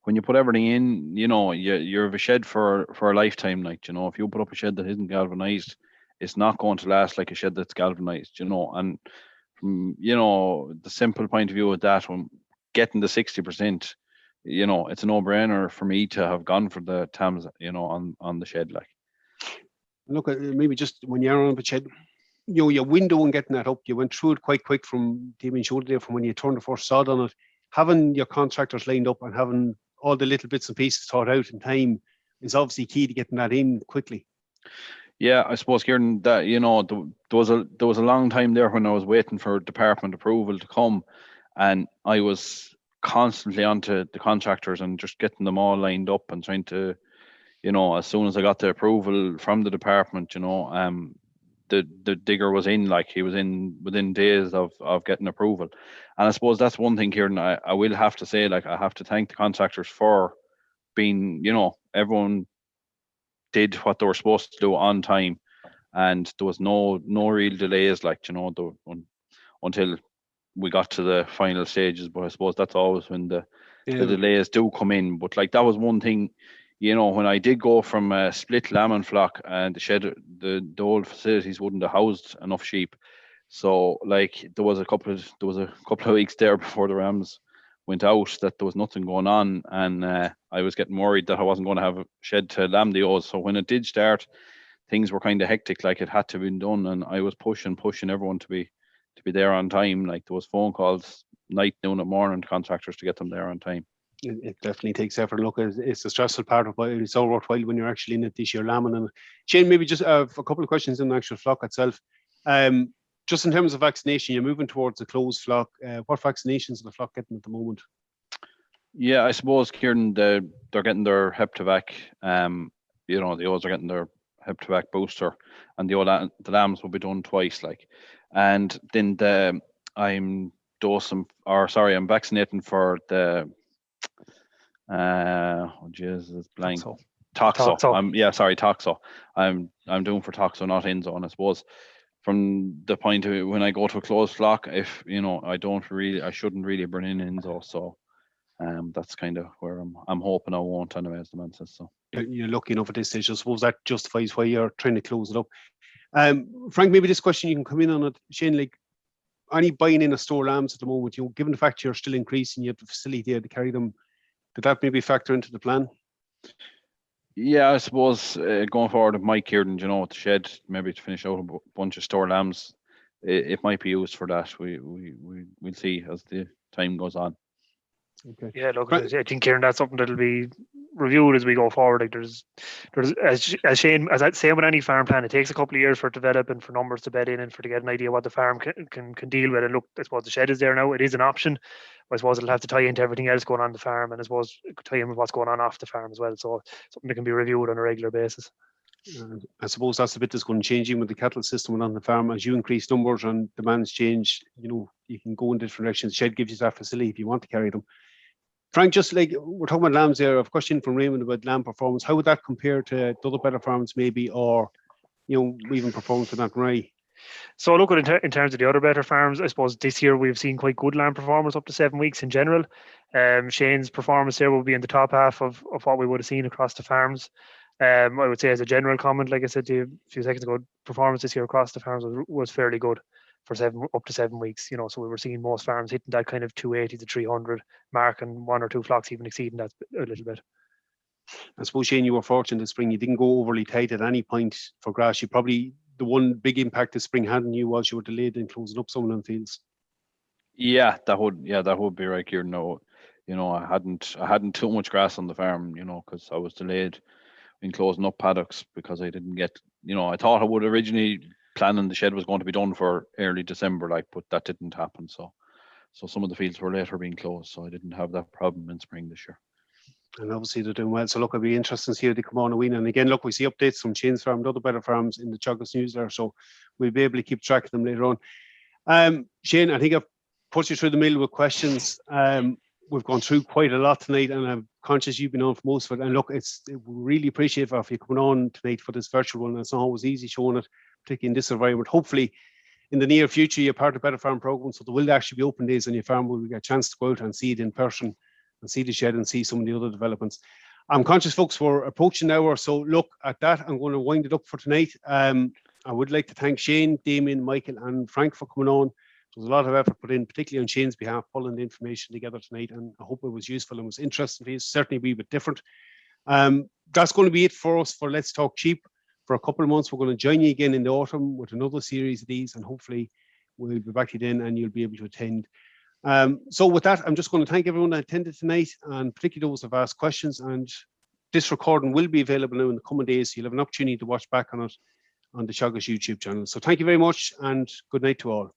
Speaker 2: when you put everything in, you have a shed for a lifetime. Like, if you put up a shed that isn't galvanized, it's not going to last like a shed that's galvanized, and from, the simple point of view of that, when getting the 60%, it's a no-brainer for me to have gone for the TAMS, on the shed. Like,
Speaker 1: look, maybe just when you're on the shed, your window and getting that up, you went through it quite quick from Damian showed there, from when you turned the first sod on it. Having your contractors lined up and having all the little bits and pieces thought out in time is obviously key to getting that in quickly.
Speaker 2: Yeah, I suppose, Ciaran, that there was a long time there when I was waiting for department approval to come, and I was constantly onto the contractors and just getting them all lined up and trying to, as soon as I got the approval from the department, the digger was in, like he was in within days of getting approval. And I suppose that's one thing, Ciaran, I will have to say, like, I have to thank the contractors for being, you know, everyone did what they were supposed to do on time, and there was no real delays, like, you know, until we got to the final stages. But I suppose that's always when the delays do come in. But like, that was one thing, you know, when I did go from a split lamb flock, and the shed, the old facilities wouldn't have housed enough sheep. So like, there was a couple of weeks there before the rams went out that there was nothing going on, and I was getting worried that I wasn't going to have a shed to lamb the O's. So when it did start, things were kind of hectic, like it had to be done, and I was pushing everyone to be there on time. Like, there was phone calls night, noon, and morning to contractors to get them there on time.
Speaker 1: It definitely takes effort. Look, it's a stressful part of it. It's all worthwhile when you're actually in it this year lambing. And Shane, maybe just a couple of questions in the actual flock itself. Just in terms of vaccination, you're moving towards a closed flock. What vaccinations are the flock getting at the moment?
Speaker 2: Yeah, I suppose, Ciaran, they're getting their Hep-to-Vac. You know, the O's are getting their Hep-to-Vac booster, and the lambs will be done twice, like. And then I'm vaccinating for the blank. Toxo. Toxo. I'm doing for Toxo, not Enzo. And I suppose from the point of view, when I go to a closed flock, if, you know, I shouldn't really bring in Enzo. So that's kind of where I'm hoping I won't, anyway, as the man says. So
Speaker 1: you're lucky enough at this stage. I suppose that justifies why you're trying to close it up. Frank, maybe this question you can come in on it. Shane, like, any buying in of store lambs at the moment, you know, given the fact you're still increasing, you have the facility there to carry them, did that maybe factor into the plan?
Speaker 2: Yeah, I suppose going forward with Mike here, you know, with the shed, maybe to finish out a bunch of store lambs, it might be used for that. We'll see as the time goes on.
Speaker 1: Okay.
Speaker 3: Yeah, look, I think, Ciaran, that's something that'll be reviewed as we go forward. Like, there's as Shane, as I say with any farm plan, it takes a couple of years for it to develop and for numbers to bed in and for to get an idea what the farm can deal with. And look, I suppose the shed is there now. It is an option. I suppose it'll have to tie into everything else going on the farm, and I suppose it could tie in with what's going on off the farm as well. So something that can be reviewed on a regular basis.
Speaker 1: I suppose that's the bit that's going to change in with the cattle system on the farm. As you increase numbers and demands change, you know, you can go in different directions. The shed gives you that facility if you want to carry them. Frank, just like we're talking about lambs there, I've a question from Raymond about lamb performance. How would that compare to other better farms maybe, or, you know, even performance with that Rye?
Speaker 3: So look, in terms of the other better farms, I suppose this year we've seen quite good lamb performance up to 7 weeks in general. Shane's performance there will be in the top half of what we would have seen across the farms. I would say, as a general comment, like I said to you a few seconds ago, performance this year across the farms was fairly good for up to 7 weeks. You know, so we were seeing most farms hitting that kind of 280 to 300 mark, and one or two flocks even exceeding that a little bit.
Speaker 1: I suppose, Shane, you were fortunate this spring. You didn't go overly tight at any point for grass. You probably, the one big impact this spring had on you was you were delayed in closing up some of them fields.
Speaker 2: Yeah, that would be right here. No, you know, I hadn't too much grass on the farm, you know, because I was delayed in closing up paddocks because I didn't get, you know, I thought I would originally planning the shed was going to be done for early December, like, but that didn't happen. So some of the fields were later being closed, so I didn't have that problem in spring this year.
Speaker 1: And obviously they're doing well. So look, it'll be interesting to see how they come on a win. And again, look, we see updates from Shane's farm and other better farms in the Teagasc newsletter, so we'll be able to keep track of them later on. Shane, I think I've put you through the middle with questions. We've gone through quite a lot tonight, and I'm conscious you've been on for most of it. And look, we really appreciate if you coming on tonight for this virtual one. It's not always easy showing it, particularly in this environment. Hopefully, in the near future, you're part of Better Farm program, so there will actually be open days on your farm where we get a chance to go out and see it in person and see the shed and see some of the other developments. I'm conscious, folks, we're approaching an hour, so look, at that, I'm going to wind it up for tonight. I would like to thank Shane, Damian, Michael, and Frank for coming on. There was a lot of effort put in, particularly on Shane's behalf, pulling the information together tonight, and I hope it was useful and was interesting for you. Certainly be a bit different. That's going to be it for us for Let's Talk Sheep. For a couple of months, we're going to join you again in the autumn with another series of these, and hopefully we'll be back again and you'll be able to attend. So with that, I'm just going to thank everyone that attended tonight, and particularly those who have asked questions. And this recording will be available now in the coming days, so you'll have an opportunity to watch back on it on the Teagasc YouTube channel. So thank you very much, and good night to all.